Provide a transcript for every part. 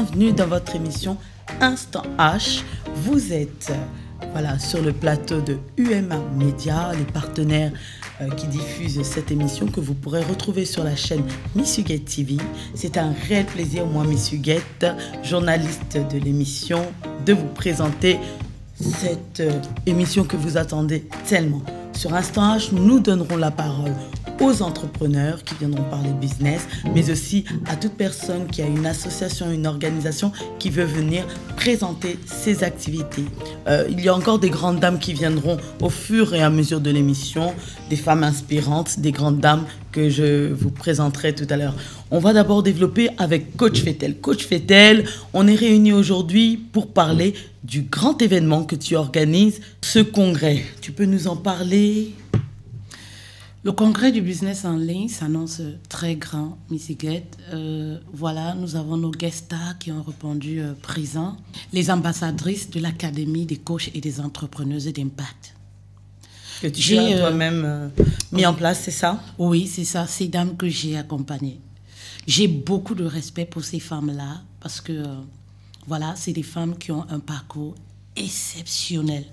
bienvenue dans votre émission Instant H. Vous êtes sur le plateau de UMA Media, les partenaires qui diffusent cette émission que vous pourrez retrouver sur la chaîne Miss Huguette TV. C'est un réel plaisir, moi Miss Huguette, journaliste de l'émission, de vous présenter cette émission que vous attendez tellement. Sur Instant H, nous donnerons la parole aux entrepreneurs qui viendront parler business, mais aussi à toute personne qui a une association, une organisation qui veut venir présenter ses activités. Il y a encore des grandes dames qui viendront au fur et à mesure de l'émission, des femmes inspirantes, des grandes dames que je vous présenterai tout à l'heure. On va d'abord développer avec Coach Fetel. Coach Fetel, on est réunis aujourd'hui pour parler du grand événement que tu organises, ce congrès. Tu peux nous en parler ? Le congrès du business en ligne s'annonce très grand, Miss Huguette. Nous avons nos guest stars qui ont répondu présents, les ambassadrices de l'Académie des coachs et des entrepreneuses d'impact. Que tu as toi-même mis en place, c'est ça? Oui, c'est ça, ces dames que j'ai accompagnées. J'ai beaucoup de respect pour ces femmes-là parce que, c'est des femmes qui ont un parcours exceptionnel.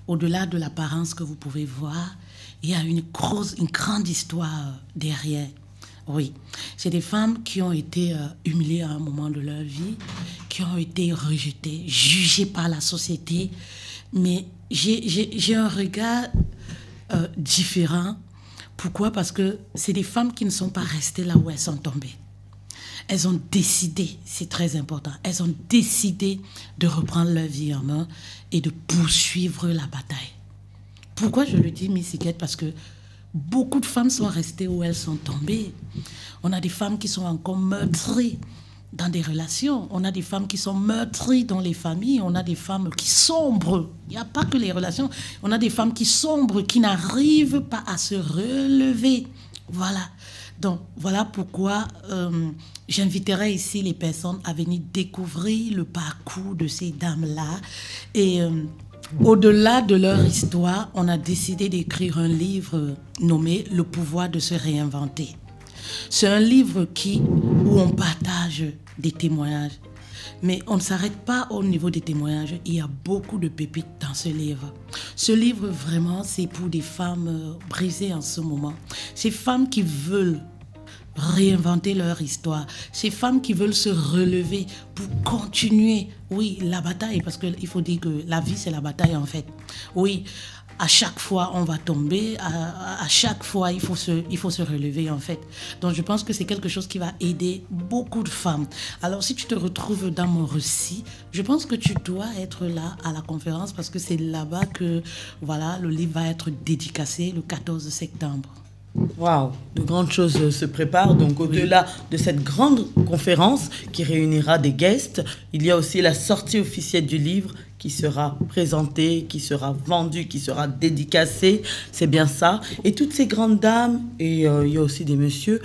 Au-delà de l'apparence que vous pouvez voir, il y a une grande histoire derrière. Oui, c'est des femmes qui ont été humiliées à un moment de leur vie, qui ont été rejetées, jugées par la société. Mais j'ai un regard différent. Pourquoi? Parce que c'est des femmes qui ne sont pas restées là où elles sont tombées. Elles ont décidé, c'est très important, elles ont décidé de reprendre leur vie en main et de poursuivre la bataille. Pourquoi je le dis, Miss Huguette? Parce que beaucoup de femmes sont restées où elles sont tombées. On a des femmes qui sont encore meurtries dans des relations. On a des femmes qui sont meurtries dans les familles. On a des femmes qui sombrent. Il n'y a pas que les relations. On a des femmes qui sombrent, qui n'arrivent pas à se relever. Voilà. Donc, voilà pourquoi j'inviterai ici les personnes à venir découvrir le parcours de ces dames-là. Et au-delà de leur histoire, on a décidé d'écrire un livre nommé « Le pouvoir de se réinventer ». C'est un livre où on partage des témoignages. Mais on ne s'arrête pas au niveau des témoignages. Il y a beaucoup de pépites dans ce livre. Ce livre, vraiment, c'est pour des femmes brisées en ce moment. Ces femmes qui veulent réinventer leur histoire. Ces femmes qui veulent se relever pour continuer, la bataille. Parce qu'il faut dire que la vie, c'est la bataille, en fait. Oui, à chaque fois, on va tomber. À chaque fois, il faut se relever, en fait. Donc, je pense que c'est quelque chose qui va aider beaucoup de femmes. Alors, si tu te retrouves dans mon récit, je pense que tu dois être là à la conférence parce que c'est là-bas que, le livre va être dédicacé le 14 septembre. Waouh, de grandes choses se préparent. Donc, au-delà de cette grande conférence qui réunira des guests, il y a aussi la sortie officielle du livre qui sera présentée, qui sera vendue, qui sera dédicacée. C'est bien ça. Et toutes ces grandes dames, et il y a aussi des messieurs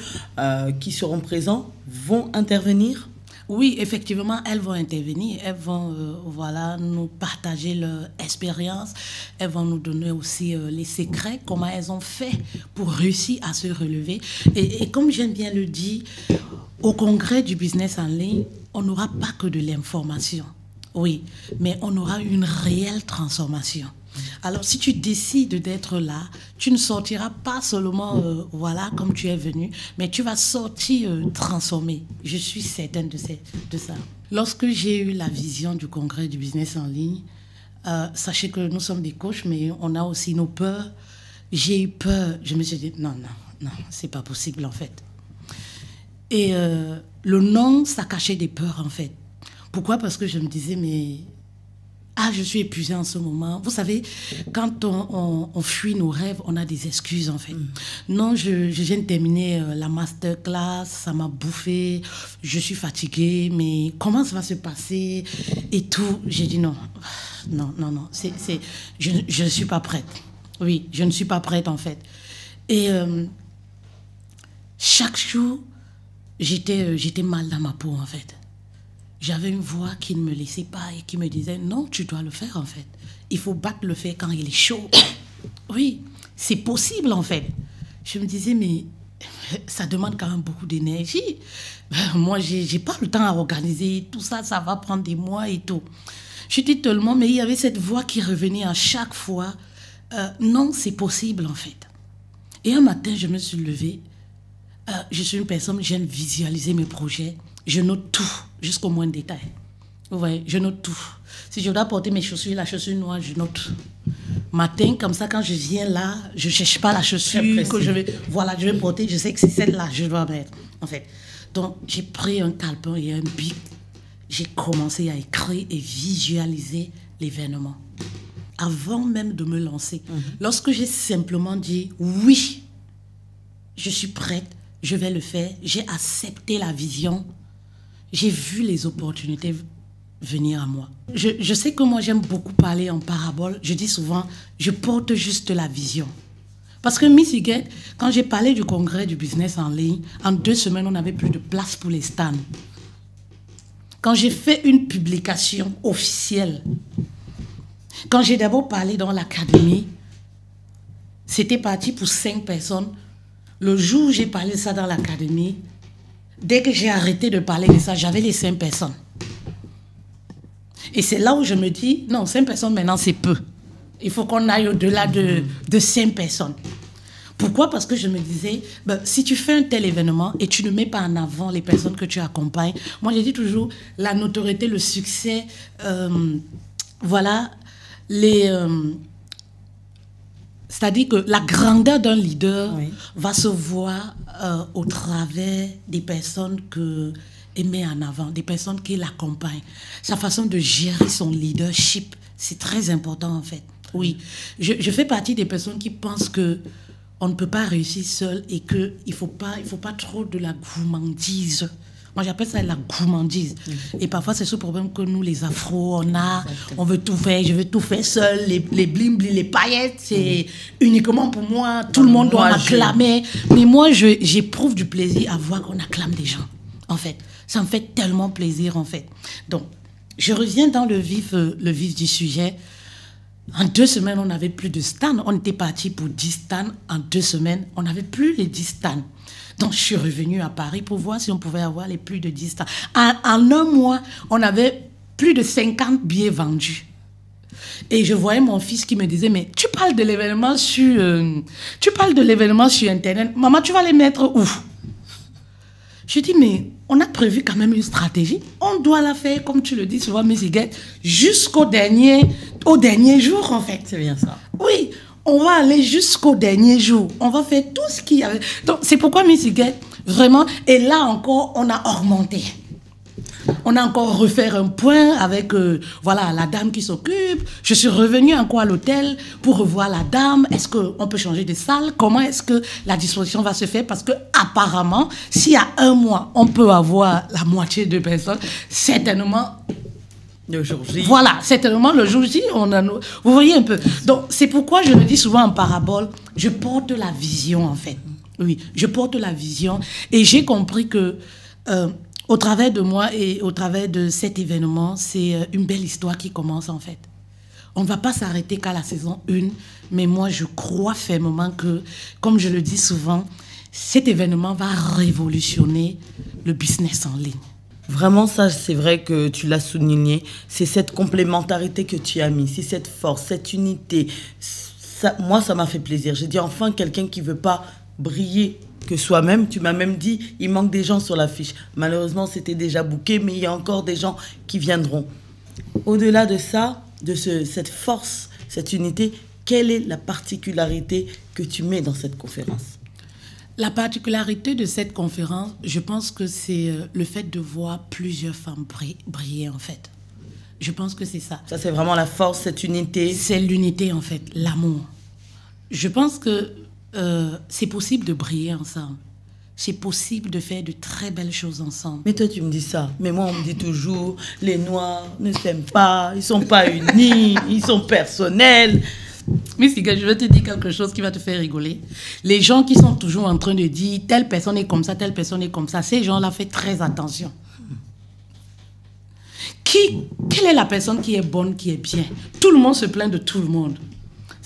qui seront présents, vont intervenir. Oui, effectivement, elles vont intervenir, elles vont nous partager leur expérience, elles vont nous donner aussi les secrets, comment elles ont fait pour réussir à se relever. Et comme j'aime bien le dire, au congrès du business en ligne, on n'aura pas que de l'information, mais on aura une réelle transformation. Alors, si tu décides d'être là, tu ne sortiras pas seulement, comme tu es venu, mais tu vas sortir transformé. Je suis certaine de ça. Lorsque j'ai eu la vision du congrès du business en ligne, sachez que nous sommes des coachs, mais on a aussi nos peurs. J'ai eu peur. Je me suis dit, non, c'est pas possible, en fait. Et le non, ça cachait des peurs, en fait. Pourquoi? Parce que je me disais, mais... je suis épuisée en ce moment. Vous savez, quand on fuit nos rêves, on a des excuses, en fait. Non, je viens de terminer la masterclass, ça m'a bouffé, je suis fatiguée, mais comment ça va se passer et tout. J'ai dit non, je ne suis pas prête. Oui, je ne suis pas prête, en fait. Et chaque jour, j'étais mal dans ma peau, en fait. J'avais une voix qui ne me laissait pas et qui me disait « Non, tu dois le faire, en fait. Il faut battre le fer quand il est chaud. » Oui, c'est possible, en fait. Je me disais « Mais ça demande quand même beaucoup d'énergie. Moi, j'ai pas le temps à organiser tout ça, ça va prendre des mois et tout. Je dis tellement, mais il y avait cette voix qui revenait à chaque fois. Non, c'est possible en fait. Et un matin, je me suis levée. Je suis une personne, j'aime visualiser mes projets. Je note tout, jusqu'au moindre détail. Vous voyez, je note tout. Si je dois porter mes chaussures, la chaussure noire, je note. Matin, comme ça, quand je viens là, je ne cherche pas la chaussure que je vais, voilà, je vais porter. Je sais que c'est celle-là que je dois mettre, en fait. Donc, j'ai pris un calepin et un bic. J'ai commencé à écrire et visualiser l'événement. Avant même de me lancer. Lorsque j'ai simplement dit « oui », je suis prête, je vais le faire, j'ai accepté la vision, j'ai vu les opportunités venir à moi. Je sais que moi, j'aime beaucoup parler en parabole. Je dis souvent, je porte juste la vision. Parce que Miss Huguette, quand j'ai parlé du congrès du business en ligne, en 2 semaines, on n'avait plus de place pour les stands. Quand j'ai fait une publication officielle, quand j'ai d'abord parlé dans l'académie, c'était parti pour 5 personnes. Le jour où j'ai parlé de ça dans l'académie, dès que j'ai arrêté de parler de ça, j'avais les 5 personnes. Et c'est là où je me dis, non, 5 personnes maintenant, c'est peu. Il faut qu'on aille au-delà de 5 personnes. Pourquoi? Parce que je me disais, si tu fais un tel événement et tu ne mets pas en avant les personnes que tu accompagnes, moi je dis toujours, la notoriété, le succès, voilà, c'est-à-dire que la grandeur d'un leader va se voir au travers des personnes qu'il met en avant, des personnes qui l'accompagnent. Sa façon de gérer son leadership, c'est très important en fait. Oui, je fais partie des personnes qui pensent que on ne peut pas réussir seul et qu'il ne faut pas trop de la gourmandise. Moi, j'appelle ça la gourmandise. Et parfois, c'est ce problème que nous, les Afros, on a. Exactement. On veut tout faire. Je veux tout faire seul. Les bling-bling, les paillettes, c'est uniquement pour moi. Tout le monde doit m'acclamer. Mais moi, j'éprouve du plaisir à voir qu'on acclame des gens, en fait. Ça me fait tellement plaisir, en fait. Donc, je reviens dans le vif du sujet. En 2 semaines, on n'avait plus de stands. On était parti pour 10 stands. En 2 semaines, on n'avait plus les 10 stands. Donc, je suis revenue à Paris pour voir si on pouvait avoir les plus de 10 stands. En 1 mois, on avait plus de 50 billets vendus. Et je voyais mon fils qui me disait, mais tu parles de l'événement sur Internet. Maman, tu vas les mettre où? Je dis, mais on a prévu quand même une stratégie. On doit la faire, comme tu le dis souvent, Miss Huguette, jusqu'au dernier jour, en fait. C'est bien ça. Oui, on va aller jusqu'au dernier jour. On va faire tout ce qu'il y avait. Donc, c'est pourquoi Miss Huguette, vraiment, et là encore, on a augmenté. On a encore refait un point avec voilà, la dame qui s'occupe. Je suis revenue encore à l'hôtel pour revoir la dame. Est-ce qu'on peut changer de salle? Comment est-ce que la disposition va se faire? Parce que apparemment, s'il y a 1 mois, on peut avoir la moitié de personnes, certainement... Le jour J. Voilà, certainement le jour J, vous voyez un peu. Donc, c'est pourquoi je le dis souvent en parabole, je porte la vision, en fait. Oui, je porte la vision. Et j'ai compris que... au travers de moi et au travers de cet événement, c'est une belle histoire qui commence en fait. On ne va pas s'arrêter qu'à la saison 1, mais moi je crois fermement que, comme je le dis souvent, cet événement va révolutionner le business en ligne. Vraiment, ça, c'est vrai que tu l'as souligné. C'est cette complémentarité que tu as mis, c'est cette force, cette unité. Ça, moi, ça m'a fait plaisir. J'ai dit enfin quelqu'un qui ne veut pas briller que soi-même. Tu m'as même dit, il manque des gens sur l'affiche. Malheureusement, c'était déjà booké, mais il y a encore des gens qui viendront. Au-delà de ça, de cette force, cette unité, quelle est la particularité que tu mets dans cette conférence? La particularité de cette conférence, je pense que c'est le fait de voir plusieurs femmes briller, en fait. Je pense que c'est ça. Ça, c'est vraiment la force, cette unité. C'est l'unité, en fait, l'amour. Je pense que c'est possible de briller ensemble. C'est possible de faire de très belles choses ensemble. Mais toi, tu me dis ça. Mais moi, on me dit toujours, les Noirs ne s'aiment pas, ils ne sont pas unis, ils sont personnels. Mais je vais te dire quelque chose qui va te faire rigoler. Les gens qui sont toujours en train de dire, telle personne est comme ça, telle personne est comme ça, ces gens-là, font très attention. Quelle est la personne qui est bonne, qui est bien? Tout le monde se plaint de tout le monde.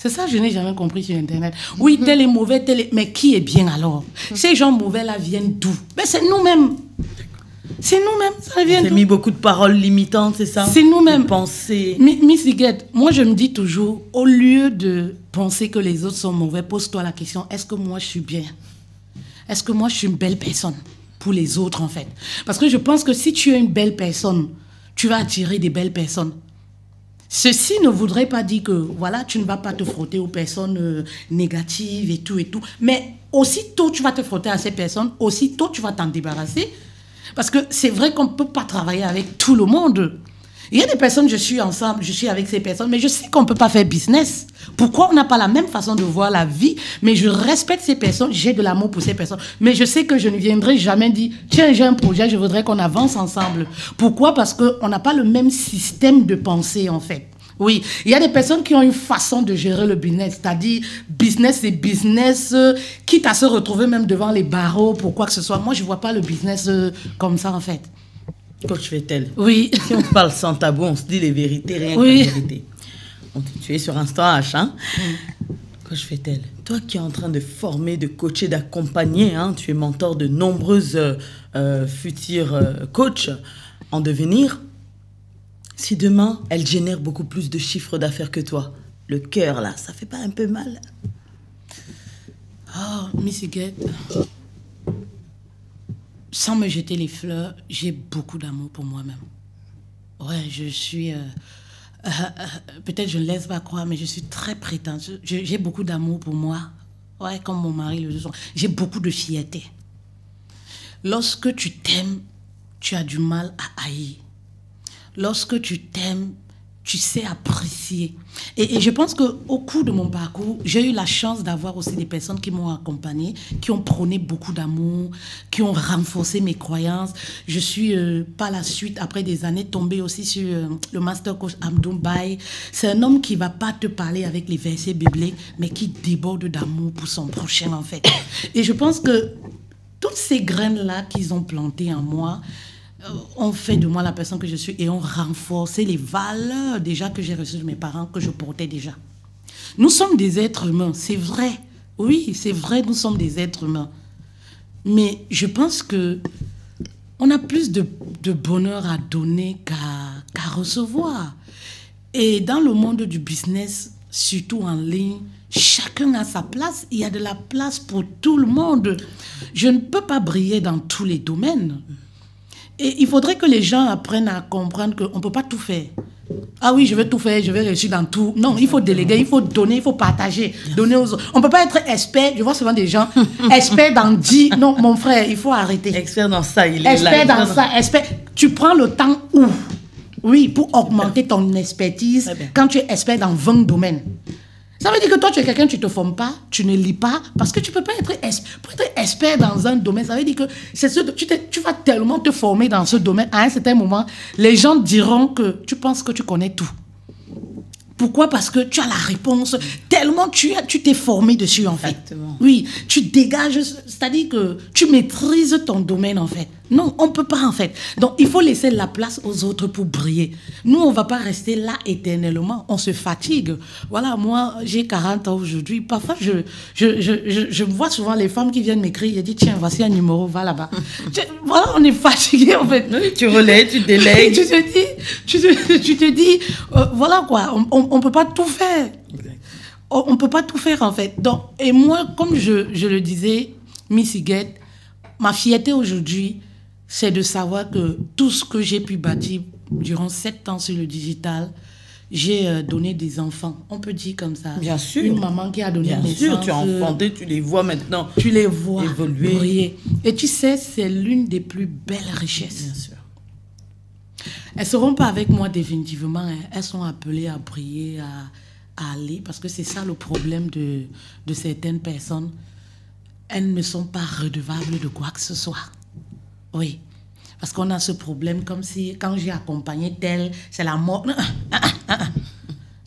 C'est ça que je n'ai jamais compris sur Internet. Oui, tel est mauvais, tel est... Mais qui est bien alors? Ces gens mauvais-là viennent d'où? Mais c'est nous-mêmes. C'est nous-mêmes, ça vient d'où? On a mis beaucoup de paroles limitantes, c'est ça? C'est nous-mêmes. Penser. Miss Higuette, moi je me dis toujours, au lieu de penser que les autres sont mauvais, pose-toi la question, est-ce que moi je suis bien? Est-ce que moi je suis une belle personne pour les autres en fait? Parce que je pense que si tu es une belle personne, tu vas attirer des belles personnes. Ceci ne voudrait pas dire que, voilà, tu ne vas pas te frotter aux personnes négatives et tout. Mais aussitôt tu vas te frotter à ces personnes, aussitôt tu vas t'en débarrasser. Parce que c'est vrai qu'on ne peut pas travailler avec tout le monde. Il y a des personnes, je suis ensemble, je suis avec ces personnes, mais je sais qu'on ne peut pas faire business. Pourquoi on n'a pas la même façon de voir la vie? Mais je respecte ces personnes, j'ai de l'amour pour ces personnes. Mais je sais que je ne viendrai jamais dire, tiens, j'ai un projet, je voudrais qu'on avance ensemble. Pourquoi? Parce qu'on n'a pas le même système de pensée, en fait. Oui, il y a des personnes qui ont une façon de gérer le business, c'est-à-dire business et business, quitte à se retrouver même devant les barreaux pour quoi que ce soit. Moi, je ne vois pas le business comme ça, en fait. Coach Vettel. Oui. Si on parle sans tabou, on se dit les vérités, rien que Oui. la vérité. Tu es sur Instant H, hein? Coach Vettel, toi qui es en train de former, de coacher, d'accompagner, hein, tu es mentor de nombreuses futures coachs en devenir. Si demain, elle génère beaucoup plus de chiffres d'affaires que toi, le cœur, là, ça fait pas un peu mal? Oh, Miss Higuette, sans me jeter les fleurs, j'ai beaucoup d'amour pour moi-même. Ouais, je suis... peut-être je ne laisse pas croire, mais je suis très prétentieuse. J'ai beaucoup d'amour pour moi. Ouais, comme mon mari le dit. J'ai beaucoup de fierté. Lorsque tu t'aimes, tu as du mal à haïr. Lorsque tu t'aimes, tu sais apprécier. Et je pense qu'au cours de mon parcours, j'ai eu la chance d'avoir aussi des personnes qui m'ont accompagnée, qui ont prôné beaucoup d'amour, qui ont renforcé mes croyances. Je suis, par la suite, après des années, tombée aussi sur le master coach Abdou Baye. C'est un homme qui ne va pas te parler avec les versets bibliques, mais qui déborde d'amour pour son prochain, en fait. Et je pense que toutes ces graines-là qu'ils ont plantées en moi, ont fait de moi la personne que je suis et ont renforcé les valeurs déjà que j'ai reçues de mes parents, que je portais déjà. Nous sommes des êtres humains, c'est vrai. Oui, c'est vrai, nous sommes des êtres humains. Mais je pense que on a plus de bonheur à donner qu'à recevoir. Et dans le monde du business, surtout en ligne, chacun a sa place. Il y a de la place pour tout le monde. Je ne peux pas briller dans tous les domaines. Et il faudrait que les gens apprennent à comprendre qu'on ne peut pas tout faire. Ah oui, je vais tout faire, je vais réussir dans tout. Non, il faut déléguer, il faut donner, il faut partager, donner aux autres. On ne peut pas être expert, je vois souvent des gens, expert dans 10... Non, mon frère, il faut arrêter. Expert dans ça, il est expert là. Dans ça, expert. Tu prends le temps où? Oui, pour augmenter ton expertise quand tu es expert dans 20 domaines. Ça veut dire que toi, tu es quelqu'un, tu ne te formes pas, tu ne lis pas, parce que tu ne peux pas être expert dans un domaine. Ça veut dire que tu vas tellement te former dans ce domaine, à un certain moment, les gens diront que tu penses que tu connais tout. Pourquoi? Parce que tu as la réponse, tellement tu t'es formé dessus, en fait. Exactement. Oui, tu dégages, c'est-à-dire que tu maîtrises ton domaine, en fait. Non, on ne peut pas, en fait. Donc, il faut laisser la place aux autres pour briller. Nous, on ne va pas rester là éternellement. On se fatigue. Voilà, moi, j'ai 40 ans aujourd'hui. Parfois, je vois souvent les femmes qui viennent m'écrire. Je dis, tiens, voici un numéro, va là-bas. Voilà, on est fatigué, en fait. Oui, tu relais, tu délègues. tu te dis, voilà quoi, on ne peut pas tout faire. On ne peut pas tout faire, en fait. Donc, et moi, comme je le disais, Miss Higuette, ma fierté aujourd'hui, c'est de savoir que tout ce que j'ai pu bâtir durant 7 ans sur le digital, j'ai donné des enfants. On peut dire comme ça. Bien sûr. Une maman qui a donné naissance. Bien sûr, tu as enfanté, tu les vois maintenant. Tu les vois évoluer. Briller. Et tu sais, c'est l'une des plus belles richesses. Bien sûr. Elles ne seront pas avec moi définitivement. Hein. Elles sont appelées à briller, à aller, parce que c'est ça le problème de certaines personnes. Elles ne sont pas redevables de quoi que ce soit. Oui. Parce qu'on a ce problème comme si, quand j'ai accompagné tel, c'est la mort.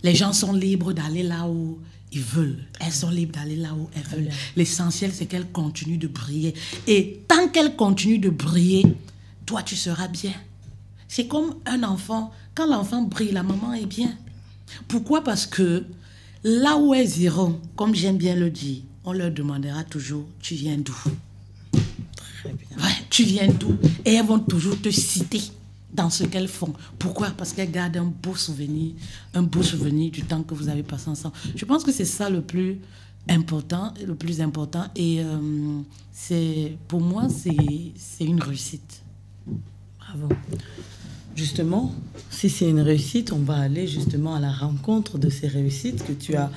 Les gens sont libres d'aller là où ils veulent. Elles sont libres d'aller là où elles veulent. L'essentiel, c'est qu'elles continuent de briller. Et tant qu'elles continuent de briller, toi, tu seras bien. C'est comme un enfant. Quand l'enfant brille, la maman est bien. Pourquoi? Parce que Là où elles iront, comme j'aime bien le dire, on leur demandera toujours, tu viens d'où? Très bien. Ouais, tu viens d'où? Et elles vont toujours te citer dans ce qu'elles font. Pourquoi? Parce qu'elles gardent un beau souvenir du temps que vous avez passé ensemble. Je pense que c'est ça le plus important. Et pour moi, c'est une réussite. Bravo. Justement, si c'est une réussite, on va aller justement à la rencontre de ces réussites que tu as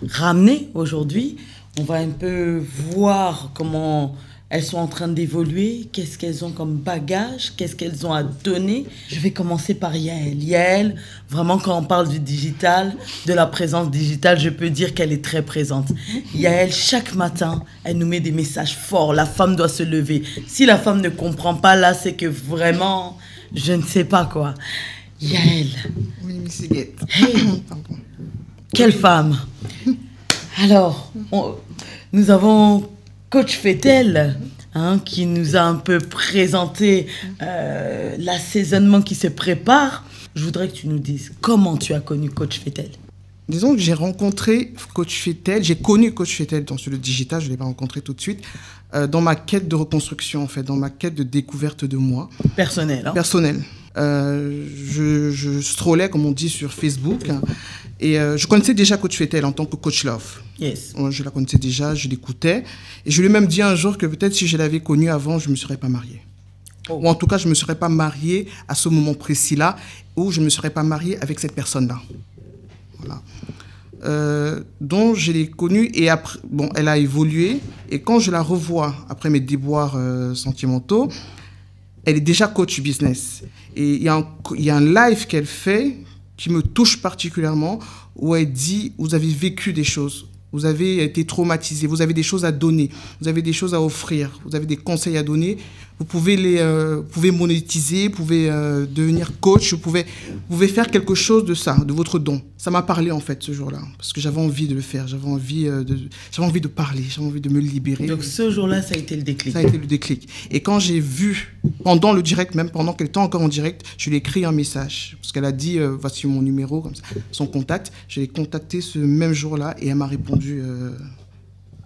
ramenées aujourd'hui. On va un peu voir comment elles sont en train d'évoluer, qu'est-ce qu'elles ont comme bagage, qu'est-ce qu'elles ont à donner. Je vais commencer par Yael. Yael, vraiment quand on parle du digital, de la présence digitale, je peux dire qu'elle est très présente. Yael, chaque matin, elle nous met des messages forts. La femme doit se lever. Si la femme ne comprend pas, là, c'est que vraiment, je ne sais pas quoi. Yael. Oui, Miss Guette. Hey, quelle femme. Alors, nous avons Coach Fetel, qui nous a un peu présenté l'assaisonnement qui se prépare. Je voudrais que tu nous dises comment tu as connu Coach Fetel. Disons que j'ai rencontré Coach Fetel, j'ai connu Coach Fetel sur le digital, je ne l'ai pas rencontré tout de suite, dans ma quête de reconstruction, en fait, dans ma quête de découverte de moi. Personnel, hein? Personnel. Je strollais, comme on dit, sur Facebook, et je connaissais déjà Coach Fetel en tant que Coach Love. Yes. Je la connaissais déjà, je l'écoutais, et je lui ai même dit un jour que peut-être si je l'avais connue avant, je ne me serais pas mariée. Oh. Ou en tout cas, je ne me serais pas mariée à ce moment précis-là, ou je ne me serais pas mariée avec cette personne-là. Voilà. Donc je l'ai connue et après, bon, elle a évolué, et quand je la revois après mes déboires sentimentaux, elle est déjà coach business. Et il y a un live qu'elle fait qui me touche particulièrement, où elle dit, vous avez vécu des choses, vous avez été traumatisé, vous avez des choses à donner, vous avez des choses à offrir, vous avez des conseils à donner, vous pouvez pouvez monétiser, vous pouvez devenir coach, vous pouvez faire quelque chose de ça, de votre don. Ça m'a parlé en fait ce jour-là, parce que j'avais envie de le faire, j'avais envie de parler, j'avais envie de me libérer. Donc ce jour-là, ça a été le déclic. Ça a été le déclic. Et quand j'ai vu, pendant le direct, même pendant qu'elle était encore en direct, je lui ai écrit un message, parce qu'elle a dit, voici mon numéro, comme ça, son contact. Je l'ai contacté ce même jour-là et elle m'a répondu,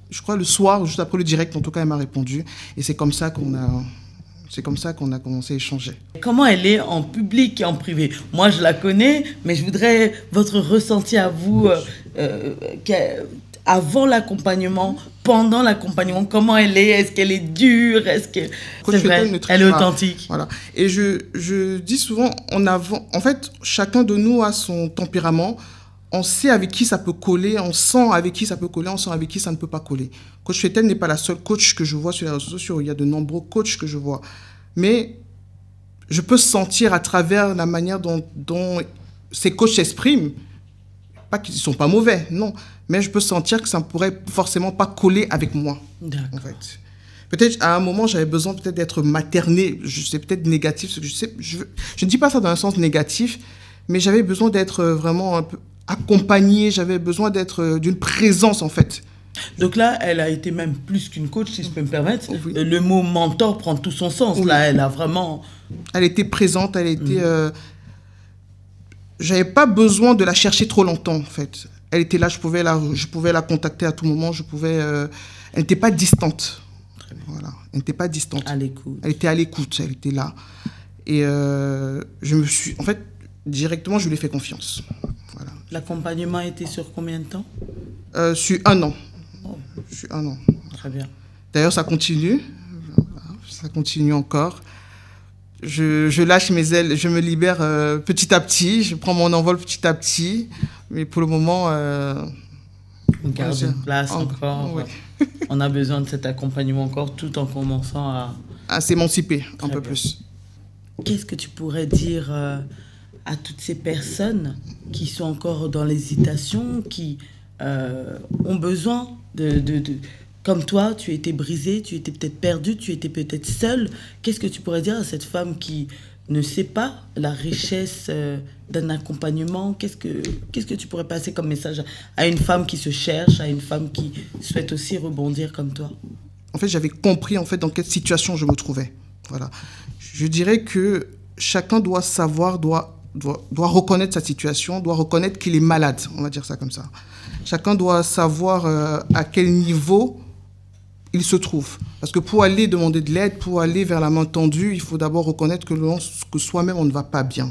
je crois le soir, juste après le direct, en tout cas, elle m'a répondu. Et c'est comme ça qu'on a commencé à échanger. Comment elle est en public et en privé? Moi, je la connais, mais je voudrais votre ressenti à vous avant l'accompagnement, pendant l'accompagnement. Comment elle est? Est-ce qu'elle est dure? Est-ce que c'est vrai? Elle est authentique. Voilà. Et je dis souvent, en fait, chacun de nous a son tempérament. On sait avec qui ça peut coller, on sent avec qui ça peut coller, on sent avec qui ça ne peut pas coller. Coach Fetel n'est pas la seule coach que je vois sur les réseaux sociaux. Il y a de nombreux coachs que je vois. Mais je peux sentir à travers la manière dont ces coachs s'expriment, pas qu'ils ne sont pas mauvais, non, mais je peux sentir que ça ne pourrait forcément pas coller avec moi. D'accord. En fait. Peut-être à un moment, j'avais besoin peut-être d'être materné. C'est peut-être négatif. Je ne dis pas ça dans un sens négatif, mais j'avais besoin d'être vraiment un peu accompagnée, j'avais besoin d'être d'une présence en fait. Donc là, elle a été même plus qu'une coach, si je peux me permettre. Oui. Le mot mentor prend tout son sens. Oui. Là, elle a vraiment... Elle était présente, elle était... J'avais pas besoin de la chercher trop longtemps en fait. Elle était là, je pouvais la contacter à tout moment, elle n'était pas distante. Voilà. Elle n'était pas distante. À l'écoute. Elle était à l'écoute, elle était là. Et en fait, directement, je lui ai fait confiance. Voilà. L'accompagnement a été sur combien de temps? Sur 1 an. Oh. Sur 1 an. Très bien. D'ailleurs, ça continue. Ça continue encore. Je lâche mes ailes, je me libère petit à petit. Je prends mon envol petit à petit. Mais pour le moment... on garde une place encore. Ouais. On a besoin de cet accompagnement encore, tout en commençant à s'émanciper un peu bien. Plus. Qu'est-ce que tu pourrais dire à toutes ces personnes qui sont encore dans l'hésitation, qui ont besoin comme toi, tu étais brisée, tu étais peut-être perdue, tu étais peut-être seule. Qu'est-ce que tu pourrais dire à cette femme qui ne sait pas la richesse d'un accompagnement? Qu'est-ce que tu pourrais passer comme message à une femme qui se cherche, à une femme qui souhaite aussi rebondir comme toi? En fait, j'avais compris en fait dans quelle situation je me trouvais. Voilà. Je dirais que chacun doit savoir, doit reconnaître sa situation, doit reconnaître qu'il est malade, on va dire ça comme ça. Chacun doit savoir à quel niveau il se trouve. Parce que pour aller demander de l'aide, pour aller vers la main tendue, il faut d'abord reconnaître que soi-même, on ne va pas bien.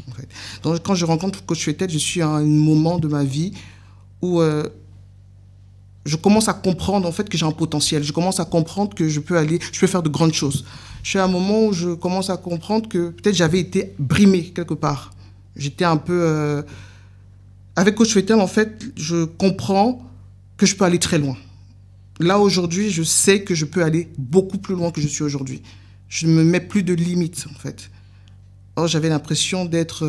En fait. Donc, quand je rencontre Coach Fetel, je suis à un moment de ma vie où je commence à comprendre en fait, que j'ai un potentiel. Je commence à comprendre que je peux faire de grandes choses. Je suis à un moment où je commence à comprendre que peut-être j'avais été brimé quelque part. J'étais un peu... Avec Coach Fetel, en fait, je comprends que je peux aller très loin. Là, aujourd'hui, je sais que je peux aller beaucoup plus loin que je suis aujourd'hui. Je ne me mets plus de limites, en fait. Or, j'avais l'impression d'être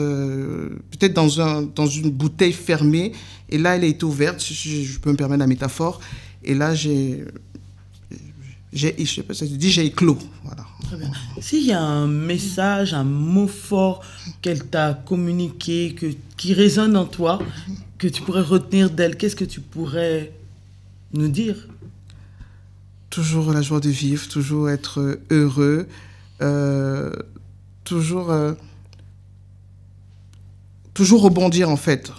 peut-être dans une bouteille fermée. Et là, elle a été ouverte, si je peux me permettre la métaphore. Et là, je sais pas, ça se dit, j'ai éclos. Voilà. Très bien. S'il y a un message, un mot fort qu'elle t'a communiqué, qui résonne en toi, que tu pourrais retenir d'elle, qu'est-ce que tu pourrais nous dire ? Toujours la joie de vivre, toujours être heureux, toujours rebondir en fait.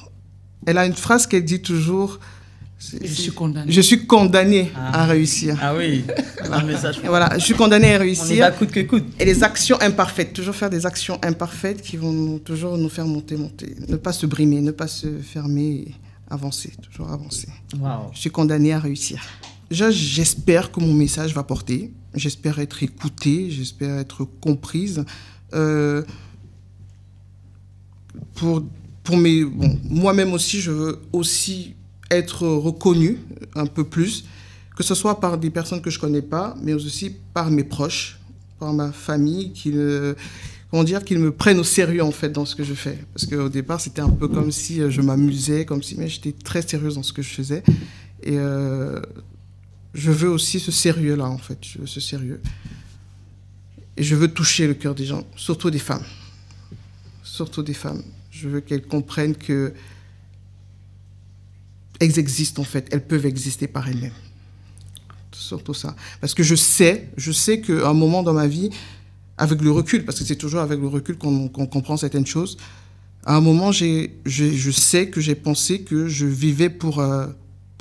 Elle a une phrase qu'elle dit toujours. Je suis condamnée. Je suis condamnée à réussir. Ah oui, un message. Voilà, je suis condamnée à réussir. On y va coûte que coûte. Et les actions imparfaites, toujours faire des actions imparfaites qui vont toujours nous faire monter. Ne pas se brimer, ne pas se fermer, avancer, toujours avancer. Wow. Je suis condamnée à réussir. Déjà, j'espère que mon message va porter. J'espère être écoutée, j'espère être comprise. Moi-même aussi, je veux aussi être reconnue un peu plus, que ce soit par des personnes que je ne connais pas, mais aussi par mes proches, par ma famille, qu'ils me prennent au sérieux en fait dans ce que je fais. Parce qu'au départ, c'était un peu comme si je m'amusais, mais j'étais très sérieuse dans ce que je faisais. Et je veux aussi ce sérieux-là, en fait. Je veux ce sérieux. Et je veux toucher le cœur des gens, surtout des femmes. Surtout des femmes. Je veux qu'elles comprennent qu'elles existent, en fait. Elles peuvent exister par elles-mêmes. Surtout ça. Parce que je sais qu'à un moment dans ma vie, avec le recul, parce que c'est toujours avec le recul qu'on comprend certaines choses, à un moment, je sais que j'ai pensé que je vivais pour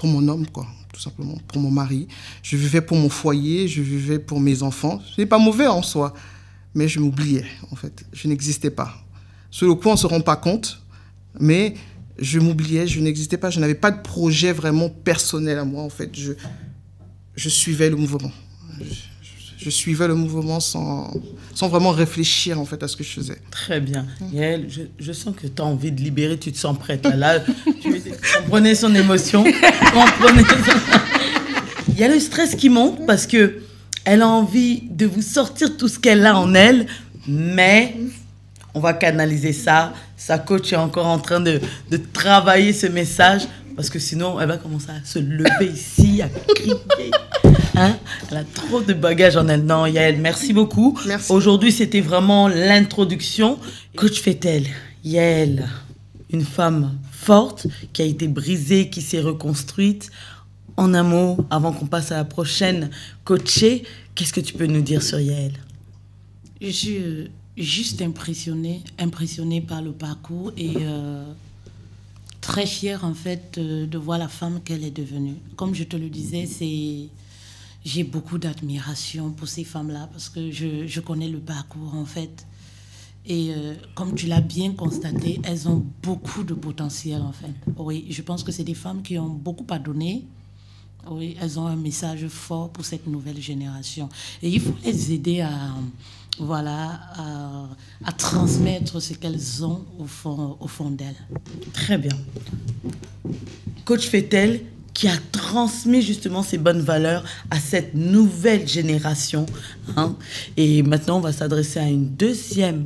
mon homme, quoi. Tout simplement, pour mon mari. Je vivais pour mon foyer, je vivais pour mes enfants. Ce n'est pas mauvais en soi, mais je m'oubliais, en fait. Je n'existais pas. Sur le coup, on ne se rend pas compte, mais je m'oubliais, je n'existais pas. Je n'avais pas de projet vraiment personnel à moi, en fait. Je suivais le mouvement. Je suivais le mouvement sans vraiment réfléchir, en fait, à ce que je faisais. Très bien. Yael, je sens que tu as envie de libérer, tu te sens prête. Là, comprenez son émotion. Il y a le stress qui monte parce qu'elle a envie de vous sortir tout ce qu'elle a en elle, mais on va canaliser ça. Sa coach est encore en train de travailler ce message parce que sinon, elle va commencer à se lever ici, à crier. Hein? Elle a trop de bagages en elle. Non, Yael, merci beaucoup. Merci. Aujourd'hui, c'était vraiment l'introduction. Coach Fetel, Yael, une femme forte qui a été brisée, qui s'est reconstruite. En un mot, avant qu'on passe à la prochaine coachée, qu'est-ce que tu peux nous dire sur Yael? Je suis juste impressionnée par le parcours et très fière en fait de voir la femme qu'elle est devenue. Comme je te le disais, j'ai beaucoup d'admiration pour ces femmes-là parce que je connais le parcours en fait. Et comme tu l'as bien constaté, elles ont beaucoup de potentiel en fait. Oui, je pense que c'est des femmes qui ont beaucoup à donner. Oui, elles ont un message fort pour cette nouvelle génération. Et il faut les aider à transmettre ce qu'elles ont au fond d'elles. Très bien. Coach Fetel, qui a transmis justement ces bonnes valeurs à cette nouvelle génération. Hein. Et maintenant, on va s'adresser à une deuxième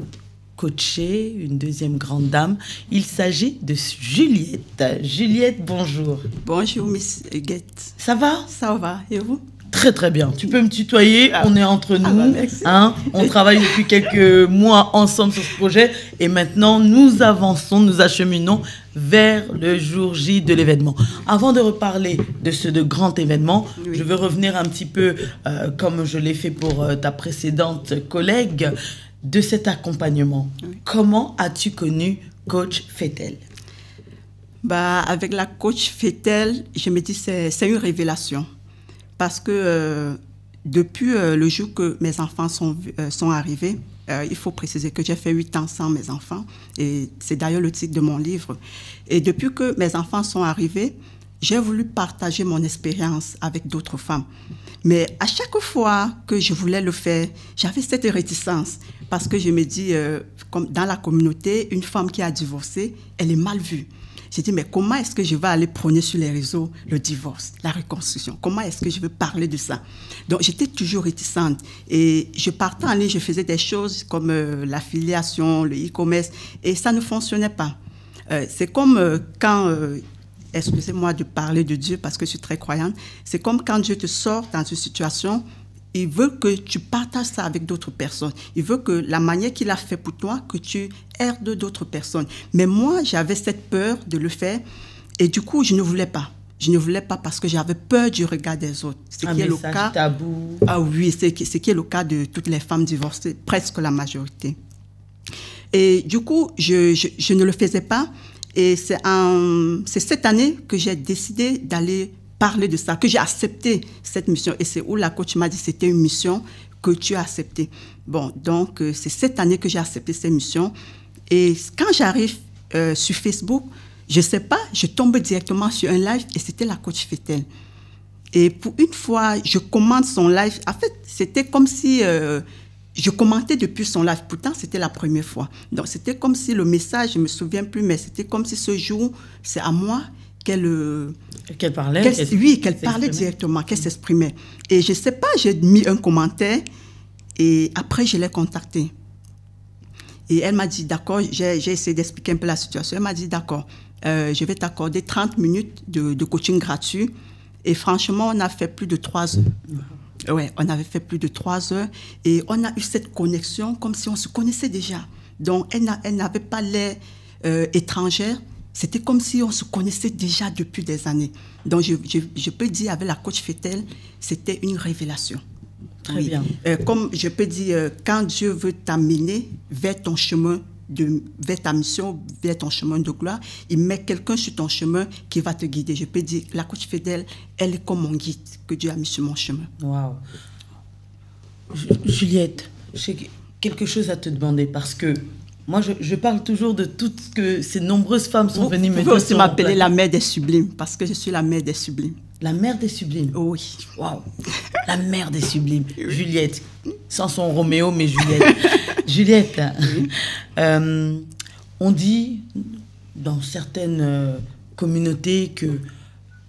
coachée, une deuxième grande dame. Il s'agit de Juliette. Juliette, bonjour. Bonjour, Miss Guette. Ça va? Ça va, et vous? Très très bien. Tu peux me tutoyer, on est entre nous. Merci. Hein, on travaille depuis quelques mois ensemble sur ce projet et maintenant nous avançons, nous acheminons vers le jour J de l'événement. Avant de reparler de ce grand événement, oui, je veux revenir un petit peu, comme je l'ai fait pour ta précédente collègue, de cet accompagnement. Oui. Comment as-tu connu Coach Fetel? Bah, avec la coach Fetel, je me dis c'est une révélation. Parce que depuis le jour que mes enfants sont arrivés, il faut préciser que j'ai fait 8 ans sans mes enfants. Et c'est d'ailleurs le titre de mon livre. Et depuis que mes enfants sont arrivés, j'ai voulu partager mon expérience avec d'autres femmes. Mais à chaque fois que je voulais le faire, j'avais cette réticence. Parce que je me dis, comme dans la communauté, une femme qui a divorcé, elle est mal vue. J'ai dit, mais comment est-ce que je vais aller prôner sur les réseaux le divorce, la reconstruction? Comment est-ce que je vais parler de ça? Donc, j'étais toujours réticente. Et je partais en ligne, je faisais des choses comme l'affiliation, le e-commerce, et ça ne fonctionnait pas. C'est comme quand... excusez-moi de parler de Dieu parce que je suis très croyante. C'est comme quand Dieu te sort dans une situation, il veut que tu partages ça avec d'autres personnes. Il veut que la manière qu'il a fait pour toi, que tu herdes d'autres personnes. Mais moi, j'avais cette peur de le faire et du coup, je ne voulais pas. Je ne voulais pas parce que j'avais peur du regard des autres. Un message tabou. Ah oui, c'est ce qui est le cas de toutes les femmes divorcées, presque la majorité. Et du coup, je ne le faisais pas. Et c'est cette année que j'ai décidé d'aller parler de ça, que j'ai accepté cette mission. Et c'est où la coach m'a dit c'était une mission que tu as acceptée. Bon, donc c'est cette année que j'ai accepté cette mission. Et quand j'arrive sur Facebook, je ne sais pas, je tombe directement sur un live et c'était la coach Fetel. Et pour une fois, je commente son live. En fait, c'était comme si... je commentais depuis son live, pourtant c'était la première fois. Donc c'était comme si le message, je ne me souviens plus, mais c'était comme si ce jour, c'est à moi qu'elle parlait. Qu'elle parlait directement, qu'elle s'exprimait. Et je ne sais pas, j'ai mis un commentaire et après je l'ai contactée. Et elle m'a dit, d'accord, j'ai essayé d'expliquer un peu la situation. Elle m'a dit, d'accord, je vais t'accorder 30 minutes de coaching gratuit. Et franchement, on a fait plus de 3 heures. Ouais, on avait fait plus de 3 heures et on a eu cette connexion comme si on se connaissait déjà. Donc, elle n'avait pas l'air étrangère. C'était comme si on se connaissait déjà depuis des années. Donc, je peux dire avec la coach Fetel, c'était une révélation. Très bien. Comme je peux dire, quand Dieu veut t'amener vers ton chemin, vers ta mission, vers ton chemin de gloire, il met quelqu'un sur ton chemin qui va te guider. Je peux dire, la coach Fetel, elle est comme mon guide que Dieu a mis sur mon chemin. Waouh. Juliette, j'ai quelque chose à te demander parce que moi, je parle toujours de toutes ces nombreuses femmes sont venues me dire. Vous pouvez aussi m'appeler la mère des sublimes parce que je suis la mère des sublimes. La mère des sublimes. Oui. Waouh. La mère des sublimes. Oui. Juliette. Sans son Roméo, mais Juliette. Juliette, on dit dans certaines communautés que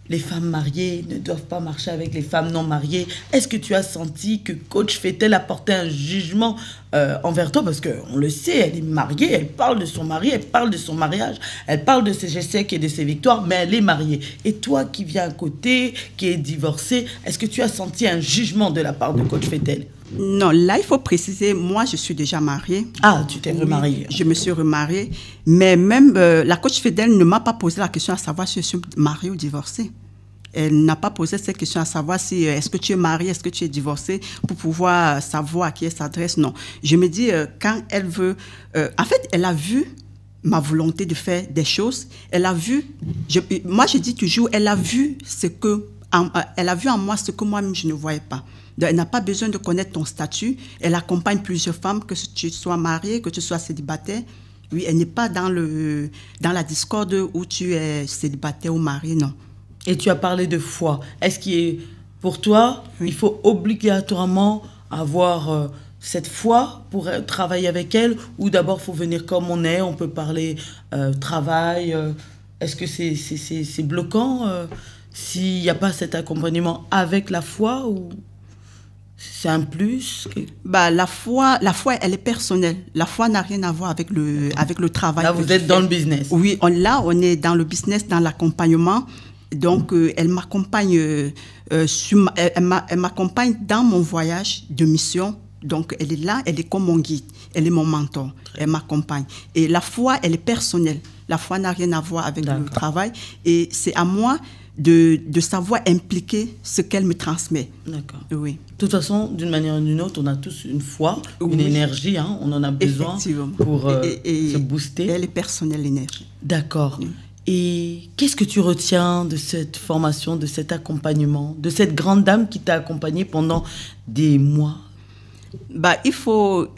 les femmes mariées ne doivent pas marcher avec les femmes non mariées. Est-ce que tu as senti que coach Fetel apportait un jugement envers toi? Parce qu'on le sait, elle est mariée, elle parle de son mari, elle parle de son mariage, elle parle de ses échecs et de ses victoires, mais elle est mariée. Et toi qui viens à côté, qui est divorcée, est-ce que tu as senti un jugement de la part de coach Fetel? Non, là, il faut préciser, moi, je suis déjà mariée. Ah, tu t'es remariée. Je me suis remariée. Mais même la coach Fetel ne m'a pas posé la question à savoir si je suis mariée ou divorcée. Elle n'a pas posé cette question à savoir si est-ce que tu es mariée, est-ce que tu es divorcée, pour pouvoir savoir à qui elle s'adresse. Non. Je me dis, quand elle veut... en fait, elle a vu ma volonté de faire des choses. Elle a vu... moi, je dis toujours, elle a vu elle a vu en moi ce que moi-même, je ne voyais pas. Donc, elle n'a pas besoin de connaître ton statut. Elle accompagne plusieurs femmes, que tu sois mariée, que tu sois célibataire. Oui, elle n'est pas dans la discorde où tu es célibataire ou mariée, non. Et tu as parlé de foi. Est-ce qu'il est, pour toi, oui, il faut obligatoirement avoir cette foi pour travailler avec elle, ou d'abord il faut venir comme on est, on peut parler travail. Est-ce que c'est bloquant s'il n'y a pas cet accompagnement avec la foi, ou c'est un plus? Bah, la foi, elle est personnelle. La foi n'a rien à voir avec le travail. Là, vous êtes dans le business. Oui, on est dans le business, dans l'accompagnement. Donc, elle m'accompagne elle m'accompagne dans mon voyage de mission. Donc, elle est là, elle est comme mon guide, elle est mon mentor, elle m'accompagne. Et la foi, elle est personnelle. La foi n'a rien à voir avec le travail. Et c'est à moi de savoir impliquer ce qu'elle me transmet. D'accord. Oui. De toute façon, d'une manière ou d'une autre, on a tous une foi, une énergie, hein, on en a besoin pour se booster. Elle est personnelle, l'énergie. D'accord. Oui. Et qu'est-ce que tu retiens de cette formation, de cet accompagnement, de cette grande dame qui t'a accompagnée pendant des mois? Il faut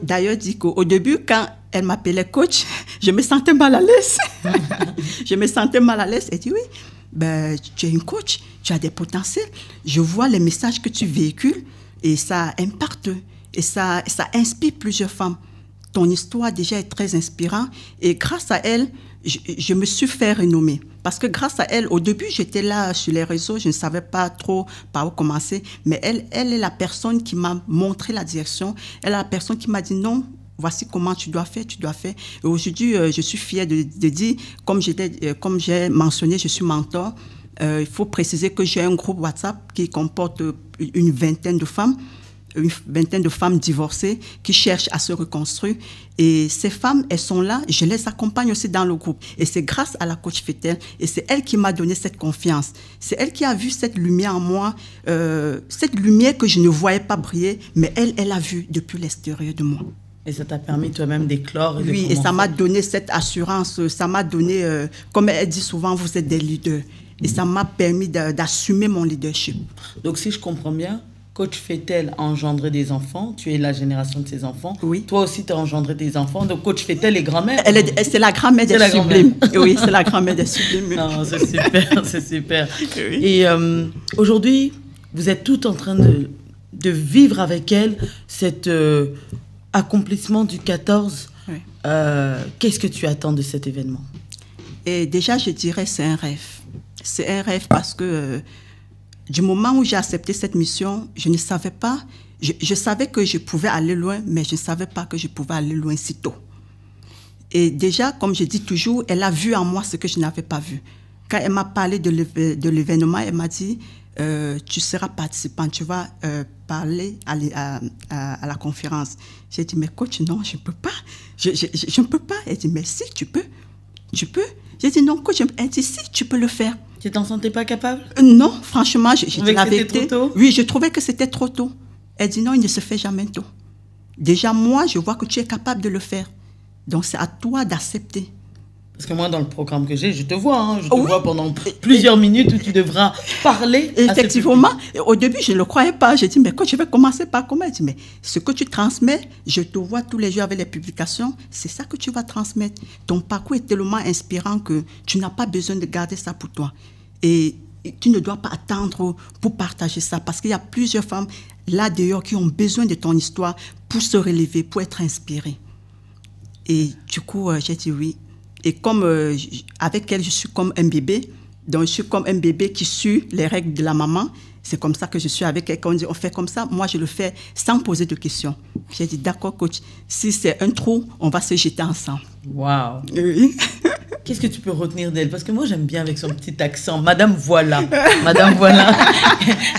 d'ailleurs dire qu'au début, quand elle m'appelait coach, je me sentais mal à l'aise. Je me sentais mal à l'aise. Elle dit oui, tu es une coach, tu as des potentiels. Je vois les messages que tu véhicules et ça impacte et ça inspire plusieurs femmes. Ton histoire déjà est très inspirante et grâce à elle, je me suis fait renommer. Parce que grâce à elle, au début, j'étais là sur les réseaux, je ne savais pas trop par où commencer. Mais elle est la personne qui m'a montré la direction. Elle est la personne qui m'a dit non, voici comment tu dois faire. Et aujourd'hui, je suis fière de dire, comme j'ai mentionné, je suis mentor. Il faut préciser que j'ai un groupe WhatsApp qui comporte une vingtaine de femmes divorcées qui cherchent à se reconstruire. Et ces femmes, elles sont là, je les accompagne aussi dans le groupe. Et c'est grâce à la coach Fetel, et c'est elle qui m'a donné cette confiance. C'est elle qui a vu cette lumière en moi, cette lumière que je ne voyais pas briller, mais elle a vu depuis l'extérieur de moi. Et ça t'a permis toi-même d'éclore. Oui, et ça m'a donné cette assurance, ça m'a donné, comme elle dit souvent, vous êtes des leaders. Et ça m'a permis d'assumer mon leadership. Donc si je comprends bien, Coach Fetel a engendré des enfants, tu es la génération de ses enfants. Oui. Toi aussi, tu as engendré des enfants. Donc, Coach Fetel est grand-mère. C'est la grand-mère des sublimes. Oui, c'est la grand-mère des sublimes. Non, c'est super, c'est super. Oui. Et aujourd'hui, vous êtes toutes en train de vivre avec elle cet accomplissement du 14. Oui. Qu'est-ce que tu attends de cet événement? Et déjà, je dirais c'est un rêve. C'est un rêve parce que... du moment où j'ai accepté cette mission, je ne savais pas, je savais que je pouvais aller loin, mais je ne savais pas que je pouvais aller loin si tôt. Et déjà, comme je dis toujours, elle a vu en moi ce que je n'avais pas vu. Quand elle m'a parlé de l'événement, elle m'a dit, tu seras participant, tu vas parler à la conférence. J'ai dit, mais coach, non, je ne peux pas. Je ne peux pas. Elle dit, mais si, tu peux. Tu peux. J'ai dit, non, coach, elle dit, si, tu peux le faire. Tu t'en sentais pas capable? Non, franchement, j'ai dit la Trop vérité. tôt? Oui, je trouvais que c'était trop tôt. Elle dit non, il ne se fait jamais tôt. Déjà, moi, je vois que tu es capable de le faire. Donc, c'est à toi d'accepter. Parce que moi, dans le programme que j'ai, je te vois. Hein, je te vois pendant plusieurs minutes où tu devras parler. Effectivement, au début, je ne le croyais pas. J'ai dit, mais quand je vais commencer par comment? Elle dit, mais ce que tu transmets, je te vois tous les jours avec les publications, c'est ça que tu vas transmettre. Ton parcours est tellement inspirant que tu n'as pas besoin de garder ça pour toi. Et tu ne dois pas attendre pour partager ça, parce qu'il y a plusieurs femmes là dehors qui ont besoin de ton histoire pour se relever, pour être inspirées. Et du coup, j'ai dit oui. Et comme avec elle, je suis comme un bébé, donc je suis comme un bébé qui suit les règles de la maman. C'est comme ça que je suis avec elle. Quand on dit on fait comme ça, moi je le fais sans poser de questions. J'ai dit d'accord coach, si c'est un trou, on va se jeter ensemble. Waouh. Oui. Qu'est-ce que tu peux retenir d'elle? Parce que moi j'aime bien avec son petit accent. Madame voilà. Madame voilà.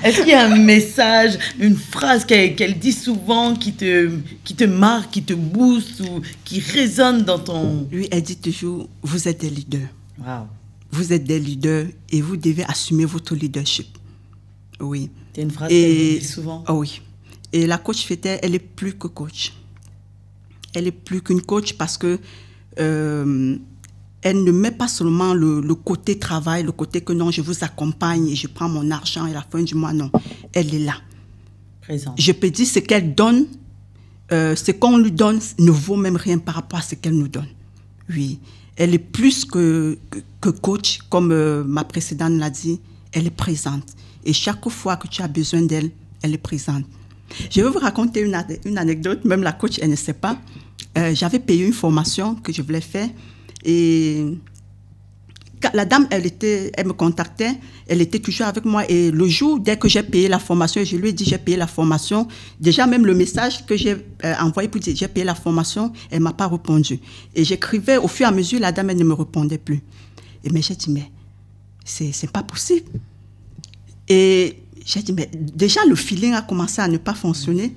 Est-ce qu'il y a un message, une phrase qu'elle dit souvent qui te marque, qui te booste ou qui résonne dans ton... Oui, elle dit toujours, vous êtes des leaders. Waouh. Vous êtes des leaders et vous devez assumer votre leadership. Oui. C'est une phrase qu'elle dit souvent. Oh oui. Et la coach Fetel, elle est plus que coach. Elle est plus qu'une coach parce que elle ne met pas seulement le côté travail, le côté que non, je vous accompagne et je prends mon argent et à la fin du mois, non. Elle est là. Présente. Je peux dire ce qu'elle donne, ce qu'on lui donne ne vaut même rien par rapport à ce qu'elle nous donne. Oui. Elle est plus que coach, comme ma précédente l'a dit, elle est présente. Et chaque fois que tu as besoin d'elle, elle est présente. Je vais vous raconter une anecdote, même la coach, elle ne sait pas. J'avais payé une formation que je voulais faire et la dame, elle me contactait, elle était toujours avec moi et le jour, dès que j'ai payé la formation, je lui ai dit j'ai payé la formation. Déjà même le message que j'ai envoyé pour dire j'ai payé la formation, elle ne m'a pas répondu. Et j'écrivais au fur et à mesure, la dame, elle ne me répondait plus. Mais j'ai dit mais c'est pas possible. Et j'ai dit, mais déjà, le feeling a commencé à ne pas fonctionner.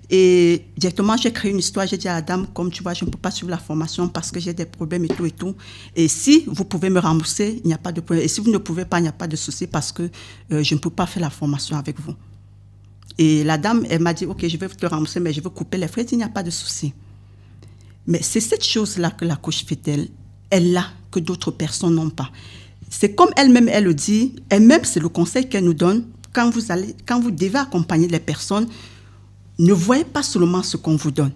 Et directement, j'ai créé une histoire. J'ai dit à la dame, comme tu vois, je ne peux pas suivre la formation parce que j'ai des problèmes et tout et tout. Et si vous pouvez me rembourser, il n'y a pas de problème. Et si vous ne pouvez pas, il n'y a pas de souci parce que je ne peux pas faire la formation avec vous. Et la dame, elle m'a dit, OK, je vais te rembourser, mais je veux couper les frais. Il n'y a pas de souci. Mais c'est cette chose-là que la coach Fetel, elle a que d'autres personnes n'ont pas. C'est comme elle-même, elle le dit, elle-même, c'est le conseil qu'elle nous donne. Quand vous devez accompagner les personnes, ne voyez pas seulement ce qu'on vous donne.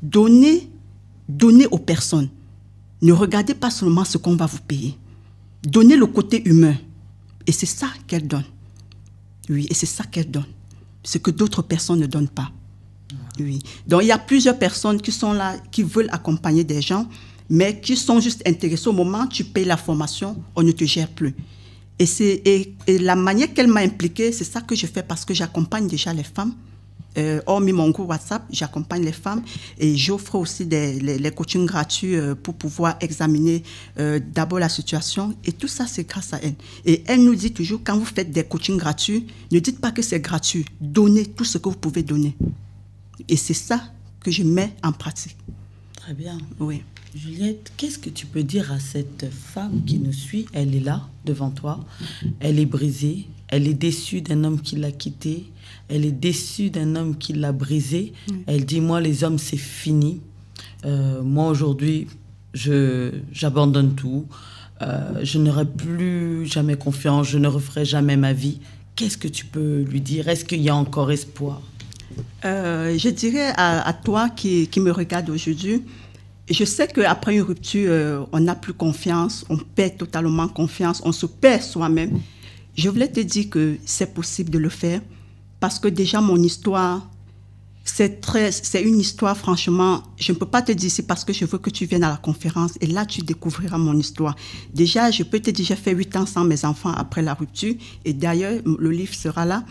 Donnez aux personnes. Ne regardez pas seulement ce qu'on va vous payer. Donnez le côté humain. Et c'est ça qu'elle donne. Oui, et c'est ça qu'elle donne. Ce que d'autres personnes ne donnent pas. Oui. Donc, il y a plusieurs personnes qui sont là, qui veulent accompagner des gens, mais qui sont juste intéressés. Au moment où tu payes la formation, on ne te gère plus. Et la manière qu'elle m'a impliquée, c'est ça que je fais parce que j'accompagne déjà les femmes. Hormis mon groupe WhatsApp, j'accompagne les femmes et j'offre aussi les coachings gratuits pour pouvoir examiner d'abord la situation. Et tout ça, c'est grâce à elle. Et elle nous dit toujours, quand vous faites des coachings gratuits, ne dites pas que c'est gratuit. Donnez tout ce que vous pouvez donner. Et c'est ça que je mets en pratique. Très bien. Oui. Juliette, qu'est-ce que tu peux dire à cette femme qui nous suit? Elle est là, devant toi. Elle est brisée. Elle est déçue d'un homme qui l'a quittée. Elle est déçue d'un homme qui l'a brisée. Elle dit, moi, les hommes, c'est fini. Moi, aujourd'hui, j'abandonne tout. Je n'aurai plus jamais confiance. Je ne referai jamais ma vie. Qu'est-ce que tu peux lui dire? Est-ce qu'il y a encore espoir? Je dirais à toi qui me regarde aujourd'hui, je sais qu'après une rupture, on n'a plus confiance, on perd totalement confiance, on se perd soi-même. Je voulais te dire que c'est possible de le faire parce que déjà mon histoire, c'est une histoire, franchement, je ne peux pas te dire c'est parce que je veux que tu viennes à la conférence et là tu découvriras mon histoire. Déjà, je peux te dire, j'ai fait 8 ans sans mes enfants après la rupture et d'ailleurs, le livre sera là.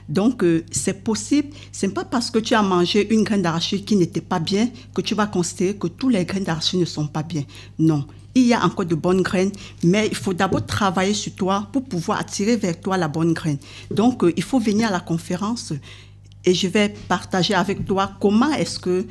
Donc, c'est possible. Ce n'est pas parce que tu as mangé une graine d'arachide qui n'était pas bien que tu vas considérer que tous les graines d'arachide ne sont pas bien. Non, il y a encore de bonnes graines, mais il faut d'abord travailler sur toi pour pouvoir attirer vers toi la bonne graine. Donc, il faut venir à la conférence et je vais partager avec toi comment est-ce que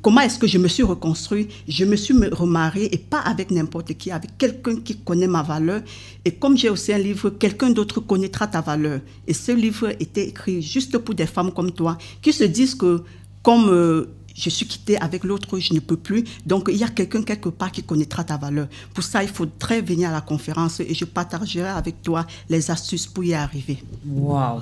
comment est-ce que je me suis reconstruit, je me suis remariée et pas avec n'importe qui, avec quelqu'un qui connaît ma valeur. Et comme j'ai aussi un livre, quelqu'un d'autre connaîtra ta valeur. Et ce livre était écrit juste pour des femmes comme toi qui se disent que comme je suis quittée avec l'autre, je ne peux plus. Donc, il y a quelqu'un quelque part qui connaîtra ta valeur. Pour ça, il faudrait venir à la conférence et je partagerai avec toi les astuces pour y arriver. Waouh!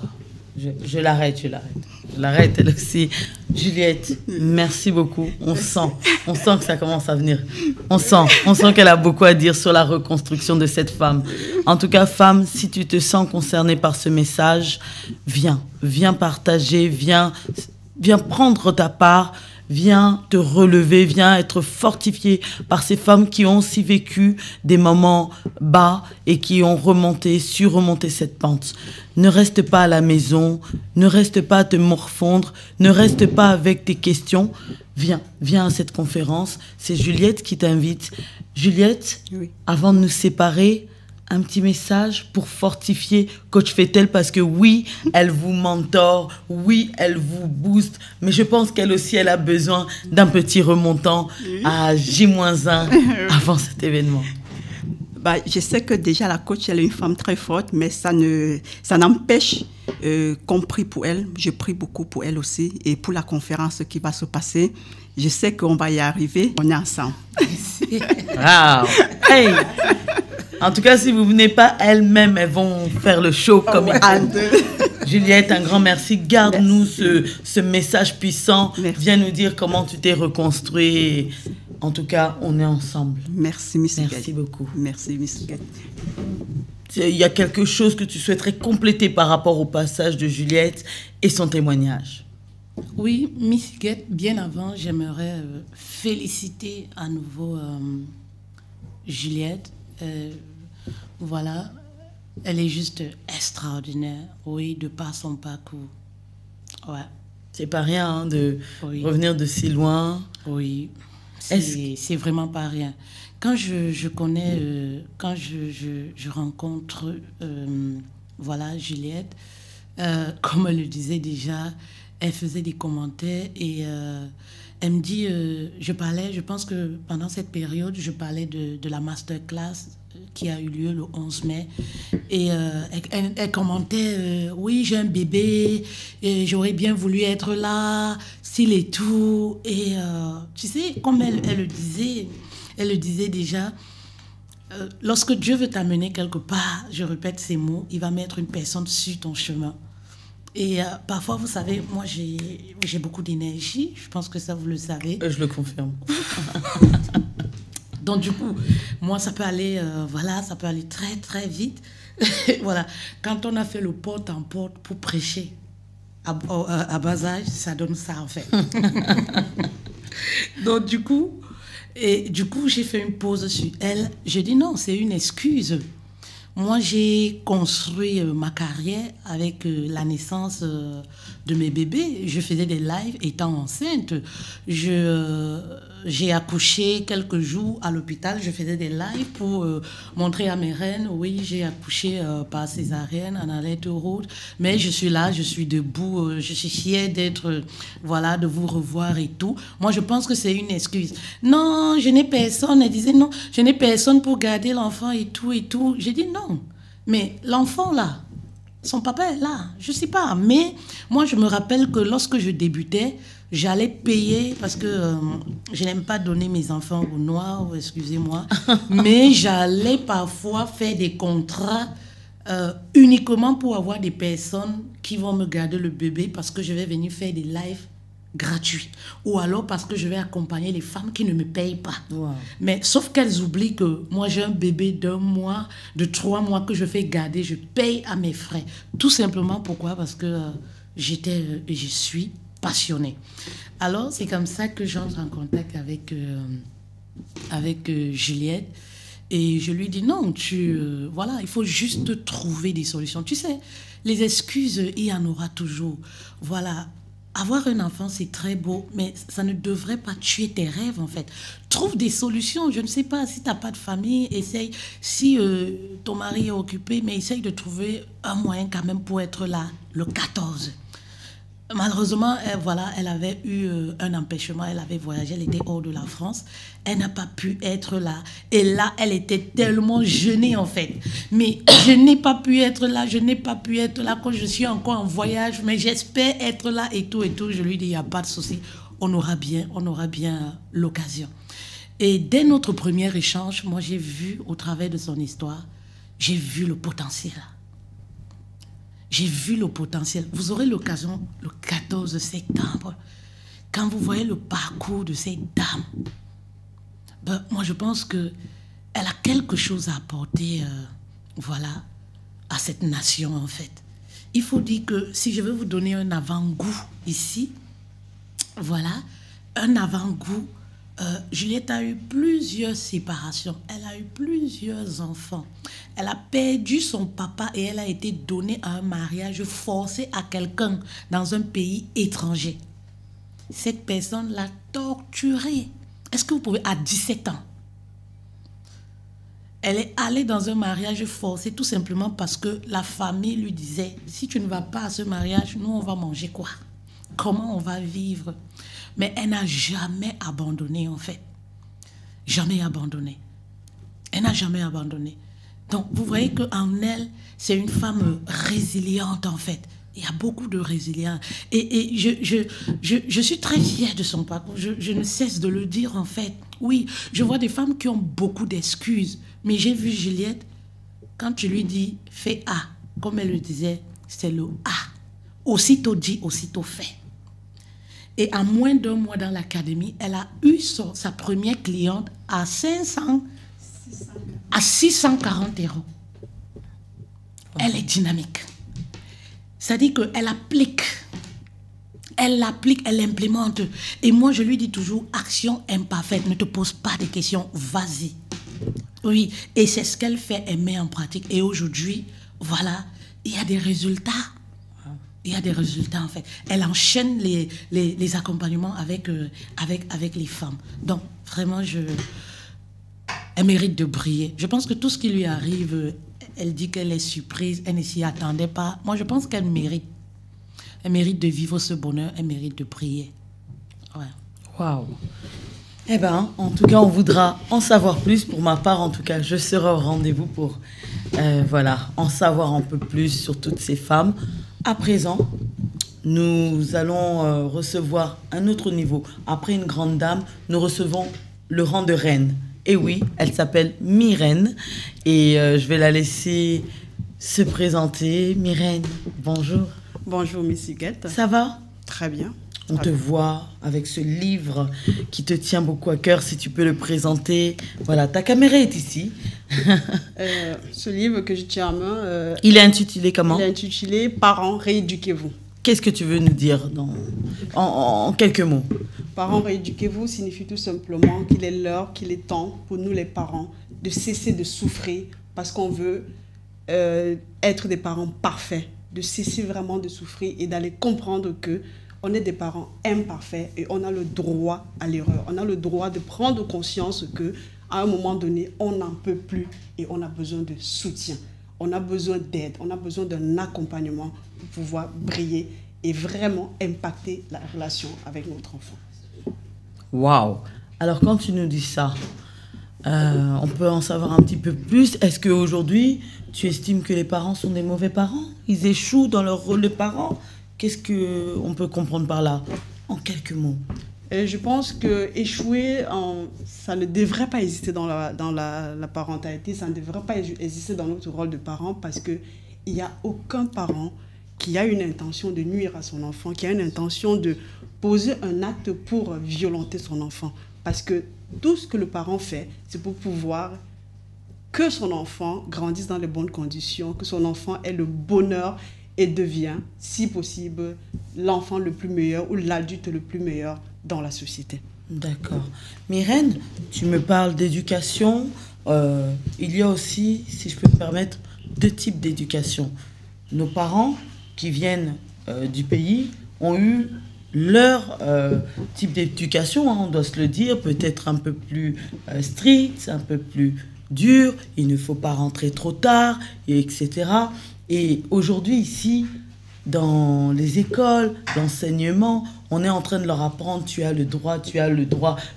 Je l'arrête. Je l'arrête, elle aussi. Juliette, merci beaucoup. On sent que ça commence à venir. On sent qu'elle a beaucoup à dire sur la reconstruction de cette femme. En tout cas, femme, si tu te sens concernée par ce message, viens partager, viens prendre ta part, viens te relever, viens être fortifiée par ces femmes qui ont aussi vécu des moments bas et qui ont surremonté cette pente. Ne reste pas à la maison, ne reste pas à te morfondre, ne reste pas avec tes questions. Viens à cette conférence. C'est Juliette qui t'invite. Juliette, oui. Avant de nous séparer, un petit message pour fortifier Coach Fetel parce que oui, elle vous mentore, oui, elle vous booste, mais je pense qu'elle aussi, elle a besoin d'un petit remontant à J-1 avant cet événement. Je sais que déjà la coach, elle est une femme très forte, mais ça n'empêche qu'on prie pour elle. Je prie beaucoup pour elle aussi et pour la conférence qui va se passer. Je sais qu'on va y arriver. On est ensemble. Wow. Hey. En tout cas, si vous venez pas, elles-mêmes, elles vont faire le show comme il faut. Juliette, un grand merci. Garde-nous ce message puissant. Merci. Viens nous dire comment tu t'es reconstruit. En tout cas, on est ensemble. Merci, Miss Guette. Merci beaucoup. Merci, Miss Guette. Il y a quelque chose que tu souhaiterais compléter par rapport au passage de Juliette et son témoignage? Oui, Miss Guette, bien avant, j'aimerais féliciter à nouveau Juliette. Voilà, elle est juste extraordinaire, oui, de par son parcours. Ouais. C'est pas rien de revenir de si loin. Oui, c'est vraiment pas rien. Quand je connais, quand je rencontre voilà, Juliette, comme elle le disait déjà, elle faisait des commentaires et elle me dit, je pense que pendant cette période, je parlais de la masterclass qui a eu lieu le 11 mai. Et elle commentait, oui, j'ai un bébé, et j'aurais bien voulu être là, s'il est tout. Et tu sais, comme elle le disait déjà, lorsque Dieu veut t'amener quelque part, je répète ces mots, il va mettre une personne sur ton chemin. Et parfois, vous savez, moi, j'ai beaucoup d'énergie. Je pense que ça, vous le savez. Je le confirme. Donc, du coup, moi, ça peut aller, ça peut aller très, très vite. Voilà. Quand on a fait le porte-en-porte pour prêcher à bas âge, ça donne ça, en fait. Donc, du coup, j'ai fait une pause sur elle. J'ai dit non, c'est une excuse. Moi, j'ai construit ma carrière avec la naissance de mes bébés. Je faisais des lives étant enceinte. J'ai accouché quelques jours à l'hôpital. Je faisais des lives pour montrer à mes reines, oui, j'ai accouché par césarienne en alerte rouge. Mais je suis là, je suis debout. Je suis fière d'être, de vous revoir et tout. Moi, je pense que c'est une excuse. Non, je n'ai personne. Elle disait non, je n'ai personne pour garder l'enfant et tout et tout. J'ai dit non. Mais l'enfant, là, son papa est là, je ne sais pas. Mais moi, je me rappelle que lorsque je débutais, j'allais payer, parce que je n'aime pas donner mes enfants aux noirs, excusez-moi, mais j'allais parfois faire des contrats uniquement pour avoir des personnes qui vont me garder le bébé parce que je vais venir faire des lives gratuits. Ou alors parce que je vais accompagner les femmes qui ne me payent pas. Wow. Mais sauf qu'elles oublient que moi j'ai un bébé d'1 mois, de 3 mois que je fais garder, je paye à mes frais. Tout simplement pourquoi? Parce que je suis passionnée. Alors c'est comme ça que j'entre en contact avec Juliette. Et je lui dis non, il faut juste trouver des solutions. Tu sais, les excuses, il y en aura toujours. Voilà. Avoir un enfant, c'est très beau, mais ça ne devrait pas tuer tes rêves, en fait. Trouve des solutions. Je ne sais pas, si tu n'as pas de famille, essaye. Si ton mari est occupé, mais essaye de trouver un moyen quand même pour être là, le 14. Malheureusement, elle avait eu un empêchement, elle avait voyagé, elle était hors de la France, elle n'a pas pu être là. Et là, elle était tellement gênée en fait. Mais je n'ai pas pu être là quand je suis encore en voyage, mais j'espère être là et tout. Je lui dis, il n'y a pas de souci, on aura bien l'occasion. Et dès notre premier échange, moi j'ai vu au travers de son histoire, j'ai vu le potentiel. J'ai vu le potentiel. Vous aurez l'occasion, le 14 septembre, quand vous voyez le parcours de cette dame, moi je pense qu'elle a quelque chose à apporter à cette nation en fait. Il faut dire que si je veux vous donner un avant-goût ici, un avant-goût, Juliette a eu plusieurs séparations, elle a eu plusieurs enfants. Elle a perdu son papa et elle a été donnée à un mariage forcé à quelqu'un dans un pays étranger. Cette personne l'a torturée. Est-ce que vous pouvez, à 17 ans, elle est allée dans un mariage forcé tout simplement parce que la famille lui disait, si tu ne vas pas à ce mariage, nous on va manger quoi? Comment on va vivre? Mais elle n'a jamais abandonné, en fait. Jamais abandonné. Elle n'a jamais abandonné. Donc, vous voyez qu'en elle, c'est une femme résiliente, en fait. Il y a beaucoup de résilience. Et je suis très fière de son parcours. Je ne cesse de le dire, en fait. Oui, je vois des femmes qui ont beaucoup d'excuses. Mais j'ai vu Juliette, quand je lui dis « fais A », comme elle le disait, c'est le A. Aussitôt dit, aussitôt fait. Et en moins d'1 mois dans l'académie, elle a eu sa première cliente à 640 €. Elle est dynamique. C'est-à-dire qu'elle applique, elle implémente. Et moi, je lui dis toujours, action imparfaite, ne te pose pas de questions, vas-y. Oui, et c'est ce qu'elle fait, elle met en pratique. Et aujourd'hui, il y a des résultats. Il y a des résultats, en fait. Elle enchaîne les accompagnements avec les femmes. Donc, vraiment, elle mérite de briller. Je pense que tout ce qui lui arrive, elle dit qu'elle est surprise, elle ne s'y attendait pas. Moi, je pense qu'elle mérite. Elle mérite de vivre ce bonheur, elle mérite de briller. Ouais. Waouh. Eh bien, en tout cas, on voudra en savoir plus. Pour ma part, en tout cas, je serai au rendez-vous pour en savoir un peu plus sur toutes ces femmes. À présent, nous allons recevoir un autre niveau. Après une grande dame, nous recevons le rang de reine. Et oui, elle s'appelle Myrène. Et je vais la laisser se présenter. Myrène, bonjour. Bonjour, Miss Huguette. Ça va? Très bien. On te voit avec ce livre qui te tient beaucoup à cœur, si tu peux le présenter. Voilà, ta caméra est ici. Ce livre que je tiens en main... il est intitulé comment? Il est intitulé « Parents, rééduquez-vous ». Qu'est-ce que tu veux nous dire en quelques mots? Parents, rééduquez-vous signifie tout simplement qu'il est l'heure, qu'il est temps pour nous les parents de cesser de souffrir parce qu'on veut être des parents parfaits, de cesser vraiment de souffrir et d'aller comprendre que on est des parents imparfaits et on a le droit à l'erreur. On a le droit de prendre conscience qu'à un moment donné, on n'en peut plus et on a besoin de soutien. On a besoin d'aide, on a besoin d'un accompagnement pour pouvoir briller et vraiment impacter la relation avec notre enfant. Waouh! Alors quand tu nous dis ça, on peut en savoir un petit peu plus. Est-ce qu'aujourd'hui, tu estimes que les parents sont des mauvais parents? Ils échouent dans leur rôle de parents? Qu'est-ce qu'on peut comprendre par là, en quelques mots? Je pense qu'échouer, ça ne devrait pas exister dans la parentalité, ça ne devrait pas exister dans notre rôle de parent parce qu'il n'y a aucun parent qui a une intention de nuire à son enfant, qui a une intention de poser un acte pour violenter son enfant. Parce que tout ce que le parent fait, c'est pour pouvoir que son enfant grandisse dans les bonnes conditions, que son enfant ait le bonheur et devient, si possible, l'enfant le plus meilleur ou l'adulte le plus meilleur dans la société. D'accord. Myrène, tu me parles d'éducation. Il y a aussi, si je peux me permettre, deux types d'éducation. Nos parents qui viennent du pays ont eu leur type d'éducation, hein, on doit se le dire, peut-être un peu plus strict, un peu plus dur, il ne faut pas rentrer trop tard, etc. Et aujourd'hui, ici, dans les écoles, l'enseignement, on est en train de leur apprendre, tu as le droit,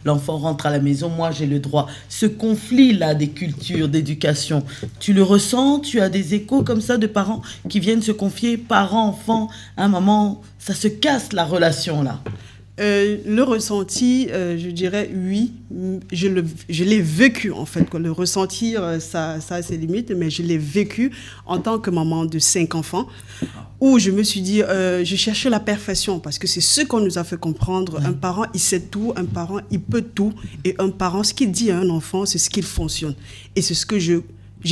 l'enfant rentre à la maison, moi j'ai le droit. Ce conflit-là des cultures, d'éducation, tu le ressens, tu as des échos comme ça de parents qui viennent se confier, parents, enfants, à un moment, ça se casse la relation là. Le ressenti, je dirais oui, je l'ai vécu en fait. Quoi. Le ressentir, ça a ses limites, mais je l'ai vécu en tant que maman de 5 enfants, où je me suis dit, je cherchais la perfection, parce que c'est ce qu'on nous a fait comprendre. Un parent, il sait tout, un parent, il peut tout, et un parent, ce qu'il dit à un enfant, c'est ce qu'il fonctionne. Et c'est ce que je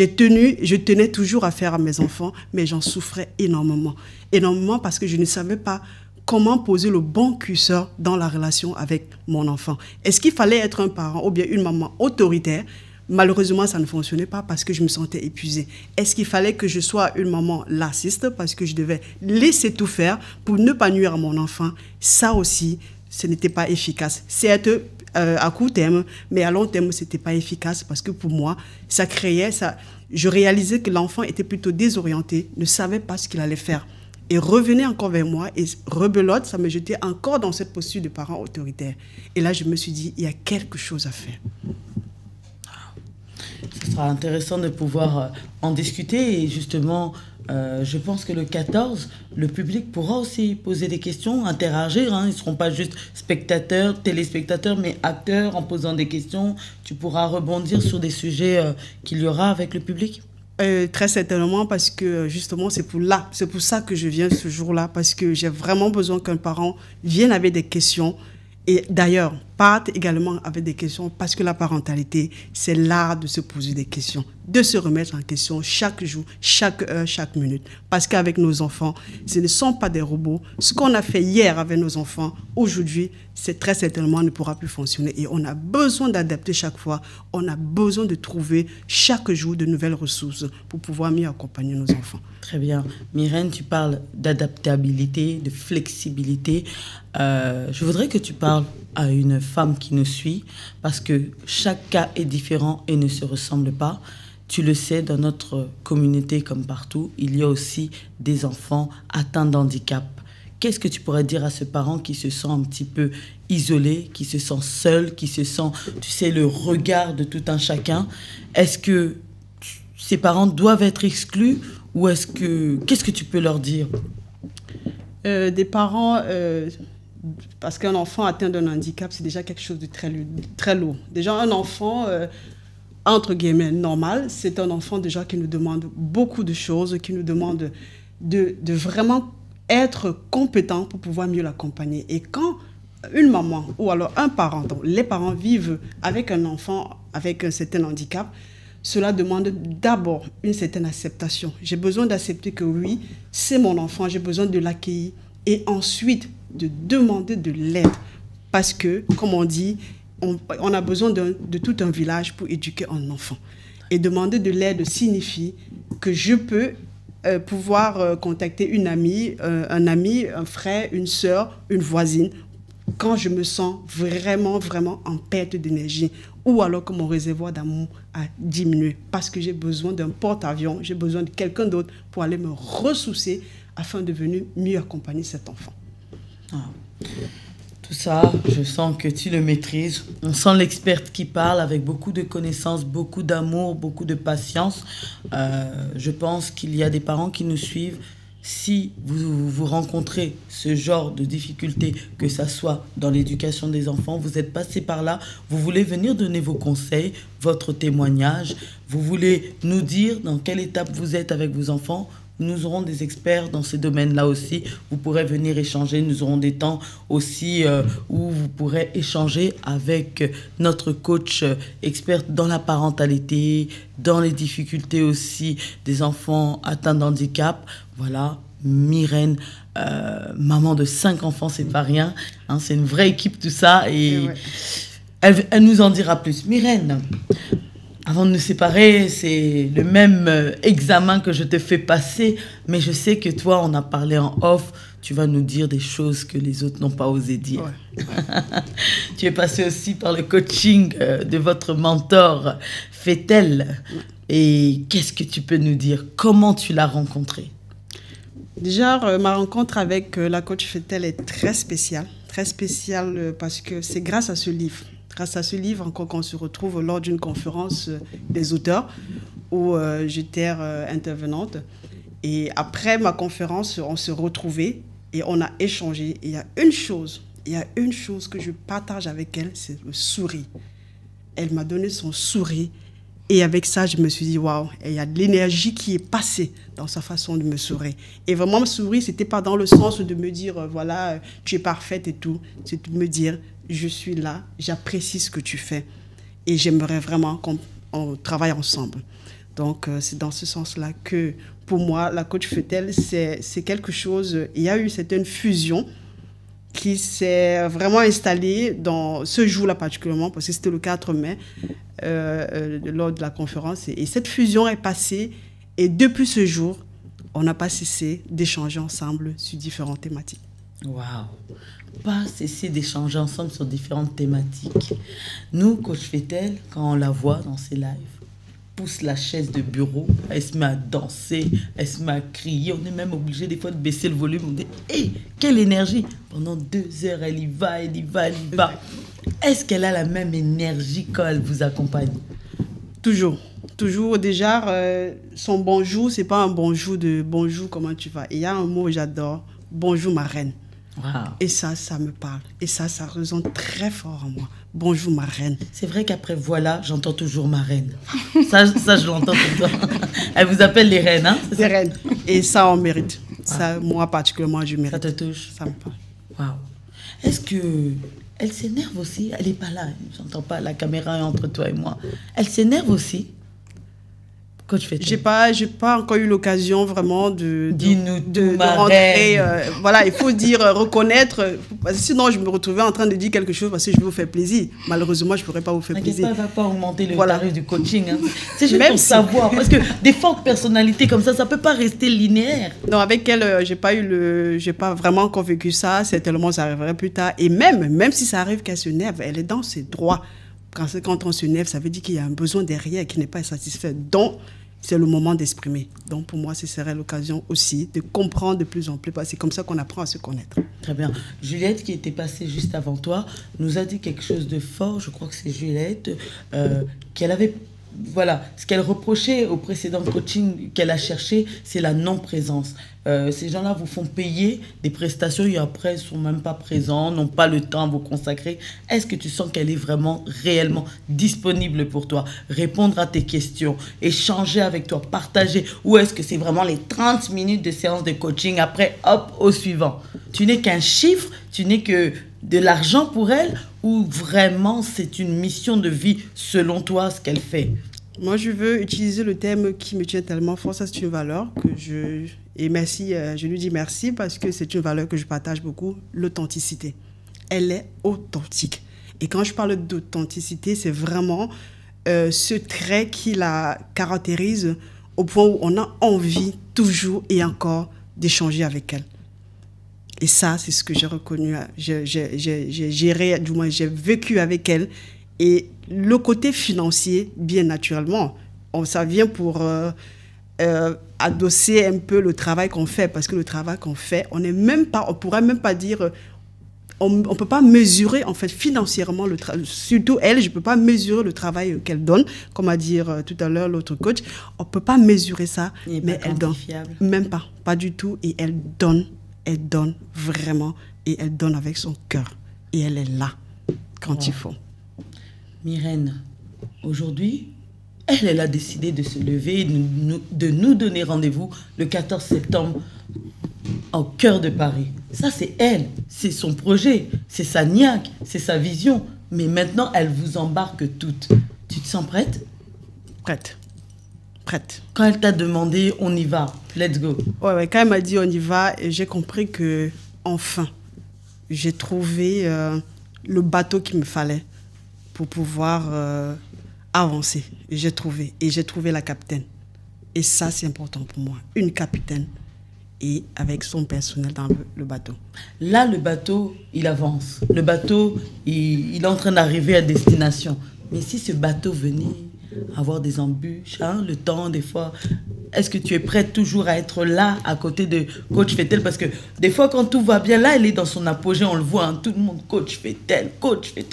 tenais toujours à faire à mes enfants, mais j'en souffrais énormément. Énormément parce que je ne savais pas comment poser le bon curseur dans la relation avec mon enfant. Est-ce qu'il fallait être un parent ou bien une maman autoritaire? Malheureusement, ça ne fonctionnait pas parce que je me sentais épuisée. Est-ce qu'il fallait que je sois une maman lassiste parce que je devais laisser tout faire pour ne pas nuire à mon enfant? Ça aussi, ce n'était pas efficace. C'est à court terme, mais à long terme, ce n'était pas efficace parce que pour moi, ça créait... Je réalisais que l'enfant était plutôt désorienté, ne savait pas ce qu'il allait faire. Et revenait encore vers moi et rebelote, ça me jetait encore dans cette posture de parent autoritaire. Et là, je me suis dit, il y a quelque chose à faire. Ce sera intéressant de pouvoir en discuter et justement, je pense que le 14, le public pourra aussi poser des questions, interagir. Hein. Ils ne seront pas juste spectateurs, téléspectateurs, mais acteurs en posant des questions. Tu pourras rebondir sur des sujets qu'il y aura avec le public. Très certainement parce que justement c'est pour ça que je viens ce jour-là, parce que j'ai vraiment besoin qu'un parent vienne avec des questions et d'ailleurs parte également avec des questions parce que la parentalité c'est l'art de se poser des questions, de se remettre en question chaque jour, chaque heure, chaque minute, parce qu'avec nos enfants ce ne sont pas des robots. Ce qu'on a fait hier avec nos enfants, aujourd'hui c'est très certainement ne pourra plus fonctionner et on a besoin d'adapter chaque fois, on a besoin de trouver chaque jour de nouvelles ressources pour pouvoir mieux accompagner nos enfants. Très bien. Myrène, tu parles d'adaptabilité, de flexibilité. Je voudrais que tu parles à une femme qui nous suit parce que chaque cas est différent et ne se ressemble pas. Tu le sais, dans notre communauté comme partout, il y a aussi des enfants atteints d'handicap qu'est-ce que tu pourrais dire à ce parent qui se sent un petit peu isolé, qui se sent seul, qui se sent, tu sais, le regard de tout un chacun? Est-ce que ces parents doivent être exclus ou qu'est-ce que tu peux leur dire? Des parents, parce qu'un enfant atteint d'un handicap, c'est déjà quelque chose de très lourd. Déjà, un enfant, entre guillemets, normal, c'est un enfant déjà qui nous demande beaucoup de choses, qui nous demande de vraiment être compétent pour pouvoir mieux l'accompagner. Et quand une maman ou alors un parent, donc les parents vivent avec un enfant avec un certain handicap, cela demande d'abord une certaine acceptation. J'ai besoin d'accepter que oui, c'est mon enfant, j'ai besoin de l'accueillir et ensuite de demander de l'aide. Parce que, comme on dit, on a besoin de tout un village pour éduquer un enfant. Et demander de l'aide signifie que je peux pouvoir contacter une amie, un ami, un frère, une sœur, une voisine, quand je me sens vraiment, vraiment en perte d'énergie ou alors que mon réservoir d'amour a diminué parce que j'ai besoin d'un porte-avions, j'ai besoin de quelqu'un d'autre pour aller me ressourcer afin de venir mieux accompagner cet enfant. Ah. Tout ça, je sens que tu le maîtrises. On sent l'experte qui parle avec beaucoup de connaissances, beaucoup d'amour, beaucoup de patience. Je pense qu'il y a des parents qui nous suivent. Si vous rencontrez ce genre de difficultés, que ça soit dans l'éducation des enfants, vous êtes passé par là, vous voulez venir donner vos conseils, votre témoignage, vous voulez nous dire dans quelle étape vous êtes avec vos enfants, nous aurons des experts dans ces domaines-là aussi. Vous pourrez venir échanger. Nous aurons des temps aussi où vous pourrez échanger avec notre coach experte dans la parentalité, dans les difficultés aussi des enfants atteints d'handicap. Voilà, Myrène, maman de 5 enfants, c'est pas rien. Hein, c'est une vraie équipe tout ça. Et ouais. Elle nous en dira plus. Myrène, avant de nous séparer, c'est le même examen que je te fais passer, mais je sais que toi, on a parlé en off, tu vas nous dire des choses que les autres n'ont pas osé dire. Ouais. Tu es passé aussi par le coaching de votre mentor, Fetel. Et qu'est-ce que tu peux nous dire? Comment tu l'as rencontré? Déjà, ma rencontre avec la coach Fetel est très spéciale parce que c'est grâce à ce livre. Grâce à ce livre, encore qu'on se retrouve lors d'une conférence des auteurs où j'étais intervenante. Et après ma conférence, on se retrouvait et on a échangé. Et il y a une chose que je partage avec elle, c'est le sourire. Elle m'a donné son sourire. Et avec ça, je me suis dit, waouh, il y a de l'énergie qui est passée dans sa façon de me sourire. Et vraiment, me sourire, ce n'était pas dans le sens de me dire, voilà, tu es parfaite et tout. C'est de me dire, je suis là, j'apprécie ce que tu fais. Et j'aimerais vraiment qu'on travaille ensemble. Donc, c'est dans ce sens-là que, pour moi, la coach Fetel, c'est quelque chose... Il y a eu certaine fusion qui s'est vraiment installée dans ce jour-là particulièrement, parce que c'était le 4 mai, lors de la conférence. Et cette fusion est passée. Et depuis ce jour, on n'a pas cessé d'échanger ensemble sur différentes thématiques. Waouh! Pas cesser d'échanger ensemble sur différentes thématiques. Nous, coach Fetel, quand on la voit dans ses lives, pousse la chaise de bureau, elle se met à danser, elle se met à crier. On est même obligé des fois de baisser le volume. On dit, hé, quelle énergie! Pendant 2 heures, elle y va. Est-ce qu'elle a la même énergie quand elle vous accompagne? Toujours. Déjà, son bonjour, c'est pas un bonjour de bonjour, comment tu vas? Il y a un mot que j'adore, bonjour ma reine. Wow. Et ça me parle. Et ça résonne très fort en moi. Bonjour ma reine. C'est vrai qu'après voilà, j'entends toujours ma reine. Ça je l'entends tout le temps. Elle vous appelle les reines, hein? Les reines. Et ça, on mérite. Ça, moi particulièrement, je mérite. Ça te touche? Ça me parle. Waouh. Est-ce que elle s'énerve aussi? Elle n'est pas là. J'entends pas. La caméra est entre toi et moi. Elle s'énerve aussi? J'ai pas encore eu l'occasion vraiment de rentrer. Voilà, il faut dire, reconnaître. Parce que sinon, je me retrouvais en train de dire quelque chose parce que je veux vous faire plaisir. Malheureusement, je ne pourrais pas vous faire plaisir. Ça ne va pas augmenter le tarif du coaching. Hein. C'est juste pour savoir. Parce que des fortes personnalités comme ça ne peut pas rester linéaire. Non, avec elle, j'ai pas vraiment encore vécu ça. Certainement, ça arriverait plus tard. Et même si ça arrive qu'elle se nerve, elle est dans ses droits. Quand on se nerve, ça veut dire qu'il y a un besoin derrière qui n'est pas satisfait. Donc, c'est le moment d'exprimer. Donc pour moi, ce serait l'occasion aussi de comprendre de plus en plus, parce que c'est comme ça qu'on apprend à se connaître. Très bien. Juliette, qui était passée juste avant toi, nous a dit quelque chose de fort, je crois que c'est Juliette, qu'elle avait... Voilà, ce qu'elle reprochait au précédent coaching qu'elle a cherché, c'est la non-présence. Ces gens-là vous font payer des prestations et après, ils ne sont même pas présents, n'ont pas le temps à vous consacrer. Est-ce que tu sens qu'elle est vraiment, réellement disponible pour toi? Répondre à tes questions, échanger avec toi, partager. Ou est-ce que c'est vraiment les 30 minutes de séance de coaching, après, hop, au suivant? Tu n'es qu'un chiffre, tu n'es que de l'argent pour elle, ou vraiment c'est une mission de vie selon toi ce qu'elle fait? Moi, je veux utiliser le thème qui me tient tellement fort. Ça, c'est une valeur que je... Et merci, je lui dis merci parce que c'est une valeur que je partage beaucoup, l'authenticité. Elle est authentique. Et quand je parle d'authenticité, c'est vraiment ce trait qui la caractérise au point où on a envie toujours et encore d'échanger avec elle. Et ça, c'est ce que j'ai reconnu, j'ai vécu avec elle. Et le côté financier, bien naturellement, ça vient pour adosser un peu le travail qu'on fait. Parce que le travail qu'on fait, on pourrait même pas dire, on ne peut pas mesurer en fait financièrement le travail. Surtout elle, je ne peux pas mesurer le travail qu'elle donne. Comme a dit tout à l'heure l'autre coach, on ne peut pas mesurer ça, mais elle donne. Même pas du tout. Et elle donne vraiment, et elle donne avec son cœur. Et elle est là quand il faut. Myrène, aujourd'hui, elle a décidé de se lever, de nous donner rendez-vous le 14 septembre au cœur de Paris. Ça, c'est elle, c'est son projet, c'est sa niaque, c'est sa vision. Mais maintenant, elle vous embarque toutes. Tu te sens prête? Prête. Quand elle t'a demandé, on y va, let's go. Ouais, quand elle m'a dit on y va, j'ai compris que, enfin, j'ai trouvé le bateau qu'il me fallait pour pouvoir avancer. J'ai trouvé la capitaine. Et ça, c'est important pour moi. Une capitaine et avec son personnel dans le bateau. Là, le bateau, il avance. Le bateau, il est en train d'arriver à destination. Mais si ce bateau venait avoir des embûches, le temps, des fois, est-ce que tu es prête toujours à être là, à côté de Coach Fetel? Parce que des fois, quand tout va bien, là, elle est dans son apogée, on le voit, tout le monde, Coach Fetel,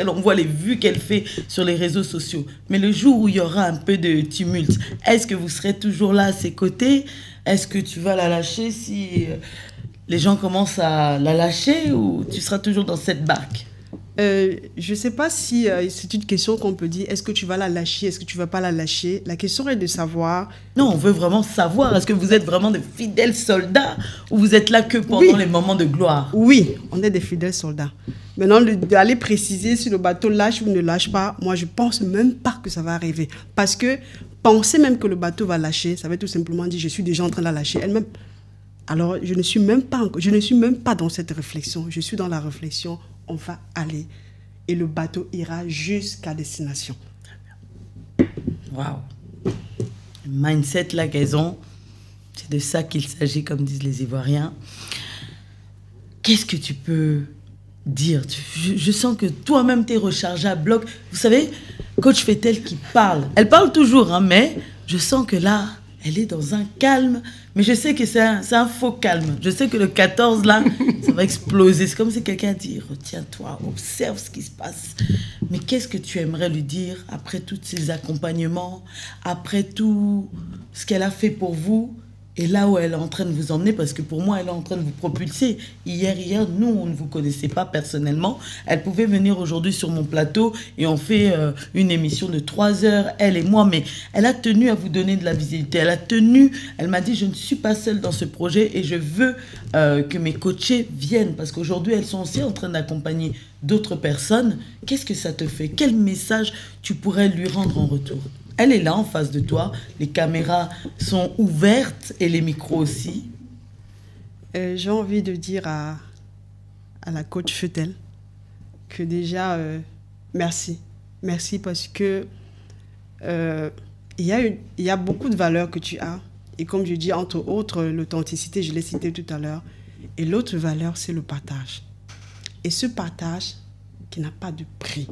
on voit les vues qu'elle fait sur les réseaux sociaux. Mais le jour où il y aura un peu de tumulte, est-ce que vous serez toujours là à ses côtés? Est-ce que tu vas la lâcher si les gens commencent à la lâcher, ou tu seras toujours dans cette barque? Je ne sais pas si c'est une question qu'on peut dire, est-ce que tu vas la lâcher, est-ce que tu ne vas pas la lâcher? La question est de savoir... Non, on veut vraiment savoir, est-ce que vous êtes vraiment de fidèles soldats ou vous êtes là que pendant les moments de gloire? Oui, on est des fidèles soldats. Maintenant, d'aller préciser si le bateau lâche ou ne lâche pas, moi, je ne pense même pas que ça va arriver. Parce que penser même que le bateau va lâcher, ça veut tout simplement dire je suis déjà en train de la lâcher elle-même. Alors, je ne suis même pas dans cette réflexion. Je suis dans la réflexion, on va aller et le bateau ira jusqu'à destination. Waouh! Le mindset là qu'elles ont, c'est de ça qu'il s'agit, comme disent les Ivoiriens. Qu'est-ce que tu peux dire? Je sens que toi-même t'es rechargé à bloc. Vous savez, Coach Fetel qui parle. Elle parle toujours, mais je sens que là, elle est dans un calme, mais je sais que c'est un faux calme. Je sais que le 14, là, ça va exploser. C'est comme si quelqu'un dit, retiens-toi, observe ce qui se passe. Mais qu'est-ce que tu aimerais lui dire après tous ces accompagnements, après tout ce qu'elle a fait pour vous, et là où elle est en train de vous emmener, parce que pour moi, elle est en train de vous propulser. Hier, nous, on ne vous connaissait pas personnellement. Elle pouvait venir aujourd'hui sur mon plateau et on fait une émission de 3 heures, elle et moi, mais elle a tenu à vous donner de la visibilité. Elle m'a dit, je ne suis pas seule dans ce projet et je veux que mes coachés viennent, parce qu'aujourd'hui, elles sont aussi en train d'accompagner d'autres personnes. Qu'est-ce que ça te fait? Quel message tu pourrais lui rendre en retour? Elle est là en face de toi, les caméras sont ouvertes et les micros aussi. J'ai envie de dire à la coach Fetel que déjà, merci. Merci parce que il y a beaucoup de valeurs que tu as. Et comme je dis, entre autres, l'authenticité, je l'ai cité tout à l'heure. Et l'autre valeur, c'est le partage. Et ce partage qui n'a pas de prix.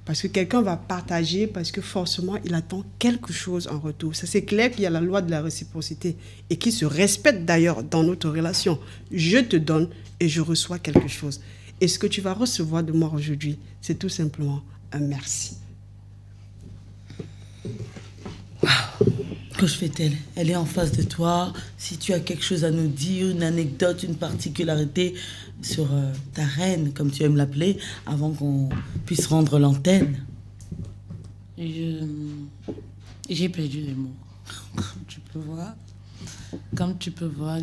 Parce que quelqu'un va partager, parce que forcément, il attend quelque chose en retour. Ça, c'est clair qu'il y a la loi de la réciprocité et qui se respecte d'ailleurs dans notre relation. Je te donne et je reçois quelque chose. Et ce que tu vas recevoir de moi aujourd'hui, c'est tout simplement un merci. Coach Fetel, elle est en face de toi. Si tu as quelque chose à nous dire, une anecdote, une particularité sur ta reine, comme tu aimes l'appeler, avant qu'on puisse rendre l'antenne. J'ai perdu les mots. Comme tu peux voir,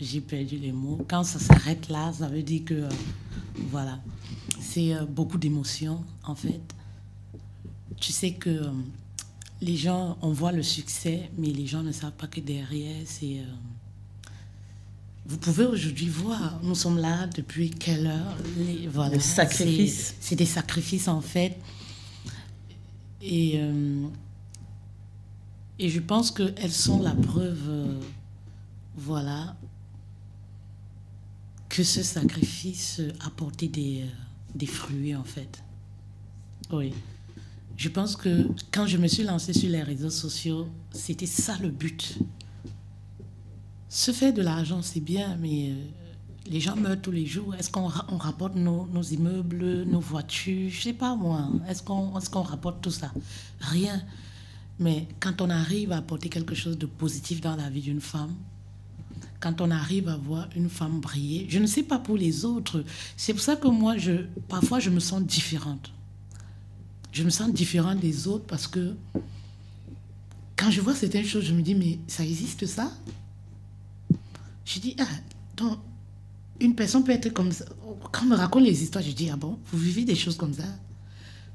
j'ai perdu les mots. Quand ça s'arrête là, ça veut dire que, voilà, c'est beaucoup d'émotions, en fait. Tu sais que les gens, on voit le succès, mais les gens ne savent pas que derrière, c'est... vous pouvez aujourd'hui voir, nous sommes là depuis quelle heure, voilà, le sacrifice. C'est des sacrifices, en fait. Et je pense qu'elles sont la preuve, voilà, que ce sacrifice a porté des fruits, en fait. Oui. Je pense que quand je me suis lancée sur les réseaux sociaux, c'était ça le but. Se faire de l'argent, c'est bien, mais les gens meurent tous les jours. Est-ce qu'on rapporte nos immeubles, nos voitures? Je ne sais pas moi. Est-ce qu'on rapporte tout ça? Rien. Mais quand on arrive à apporter quelque chose de positif dans la vie d'une femme, quand on arrive à voir une femme briller, je ne sais pas pour les autres. C'est pour ça que moi, parfois, je me sens différente. Je me sens différente des autres parce que quand je vois certaines choses, je me dis, mais ça existe ça? Je dis, donc, une personne peut être comme ça. Quand on me raconte les histoires, je dis, ah bon, vous vivez des choses comme ça?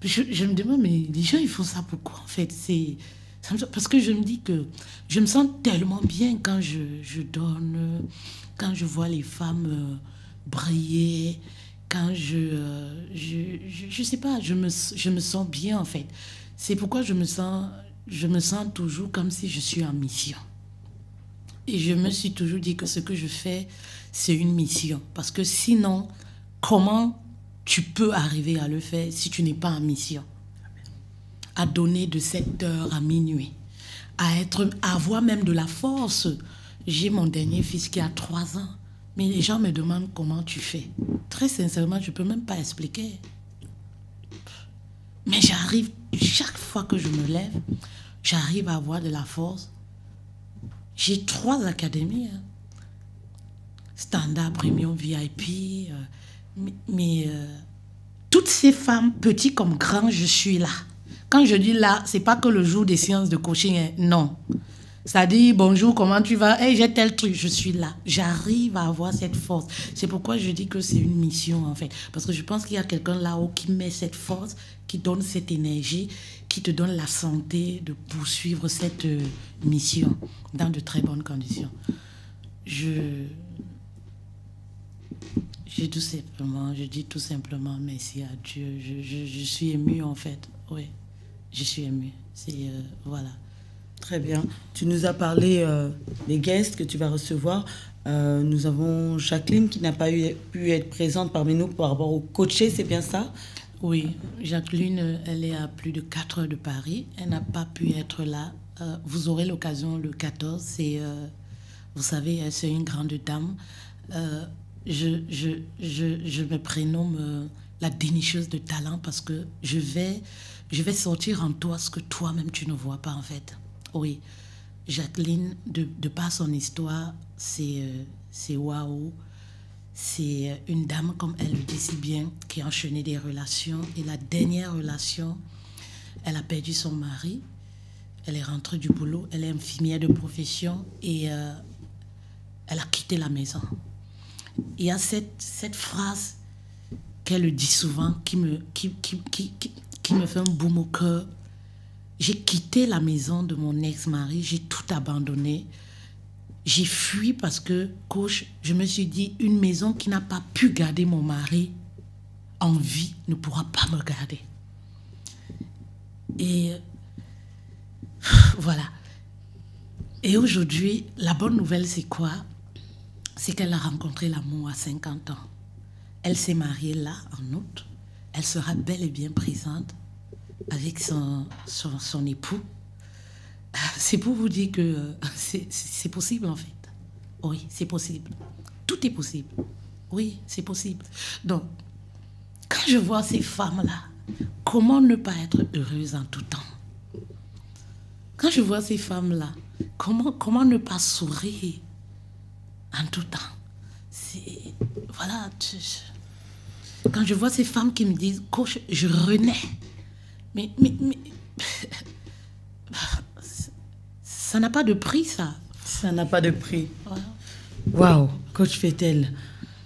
Puis je me demande, mais les gens, ils font ça pourquoi, en fait? Parce que je me dis que je me sens tellement bien quand je donne, quand je vois les femmes briller, quand je sais pas, je me sens bien, en fait. C'est pourquoi je me sens toujours comme si je suis en mission. Et je me suis toujours dit que ce que je fais, c'est une mission. Parce que sinon, comment tu peux arriver à le faire si tu n'es pas en mission? À donner de 7h à minuit, à avoir même de la force. J'ai mon dernier fils qui a 3 ans. Mais les gens me demandent comment tu fais. Très sincèrement, je ne peux même pas expliquer. Mais j'arrive, chaque fois que je me lève, j'arrive à avoir de la force. J'ai 3 académies. Standard, Premium, VIP. Mais toutes ces femmes, petites comme grandes, je suis là. Quand je dis là, ce n'est pas que le jour des séances de coaching. Non. C'est-à-dire, bonjour, comment tu vas? Hey, j'ai tel truc, je suis là. J'arrive à avoir cette force. C'est pourquoi je dis que c'est une mission, en fait. Parce que je pense qu'il y a quelqu'un là-haut qui met cette force, qui donne cette énergie, qui te donne la santé de poursuivre cette mission dans de très bonnes conditions. Je dis tout simplement merci à Dieu. Je suis émue, en fait. Oui, je suis émue. Voilà. Très bien. Tu nous as parlé des guests que tu vas recevoir. Nous avons Jacqueline qui n'a pas pu être présente parmi nous par rapport au coaché, c'est bien ça? Oui, Jacqueline, elle est à plus de 4 heures de Paris. Elle n'a pas pu être là. Vous aurez l'occasion le 14. Vous savez, c'est une grande dame. Je me prénomme la dénicheuse de talent parce que je vais sortir en toi ce que toi-même tu ne vois pas, en fait. Oui, Jacqueline, de par son histoire, c'est waouh. C'est une dame, comme elle le dit si bien, qui a enchaîné des relations. Et la dernière relation, elle a perdu son mari. Elle est rentrée du boulot. Elle est infirmière de profession. Et elle a quitté la maison. Il y a cette phrase qu'elle dit souvent qui me fait un boum au cœur. J'ai quitté la maison de mon ex-mari, j'ai tout abandonné. J'ai fui parce que, coach, je me suis dit, une maison qui n'a pas pu garder mon mari en vie ne pourra pas me garder. Et voilà. Et aujourd'hui, la bonne nouvelle, c'est quoi? C'est qu'elle a rencontré l'amour à 50 ans. Elle s'est mariée là, en août. Elle sera bel et bien présente avec son époux. C'est pour vous dire que c'est possible en fait. Oui, c'est possible. Tout est possible. Oui, c'est possible. Donc, quand je vois ces femmes-là, comment ne pas être heureuse en tout temps? Quand je vois ces femmes-là, comment ne pas sourire en tout temps? Voilà. Quand je vois ces femmes qui me disent, coach, je renais. Mais ça n'a pas de prix, ça. Ça n'a pas de prix. Voilà. Waouh, coach Fetel,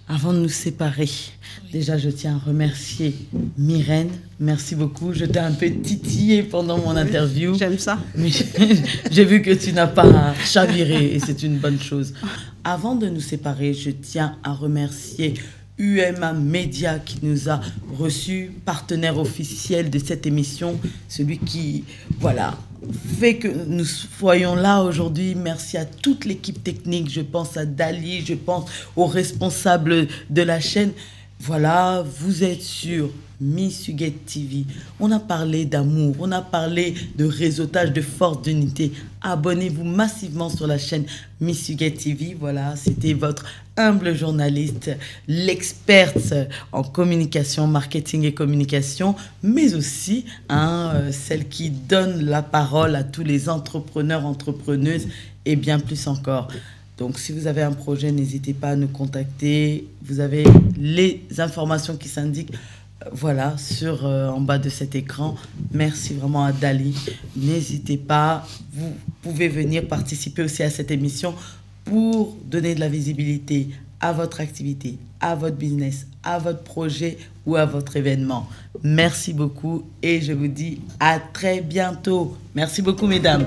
avant de nous séparer, déjà je tiens à remercier Myrène. Merci beaucoup. Je t'ai un peu titillé pendant mon interview. J'aime ça. Mais j'ai vu que tu n'as pas chaviré et c'est une bonne chose. Avant de nous séparer, je tiens à remercier UMA Média qui nous a reçus, partenaire officiel de cette émission, celui qui, voilà, fait que nous soyons là aujourd'hui. Merci à toute l'équipe technique, je pense à Dali, je pense aux responsables de la chaîne. Voilà, vous êtes sur Miss Huguette TV. On a parlé d'amour, on a parlé de réseautage, de force d'unité. Abonnez-vous massivement sur la chaîne Miss Huguette TV. Voilà, c'était votre humble journaliste, l'experte en communication, marketing et communication, mais aussi celle qui donne la parole à tous les entrepreneurs, entrepreneuses et bien plus encore. Donc, si vous avez un projet, n'hésitez pas à nous contacter. Vous avez les informations qui s'indiquent, voilà, en bas de cet écran. Merci vraiment à Dali. N'hésitez pas, vous pouvez venir participer aussi à cette émission pour donner de la visibilité à votre activité, à votre business, à votre projet ou à votre événement. Merci beaucoup et je vous dis à très bientôt. Merci beaucoup, mesdames.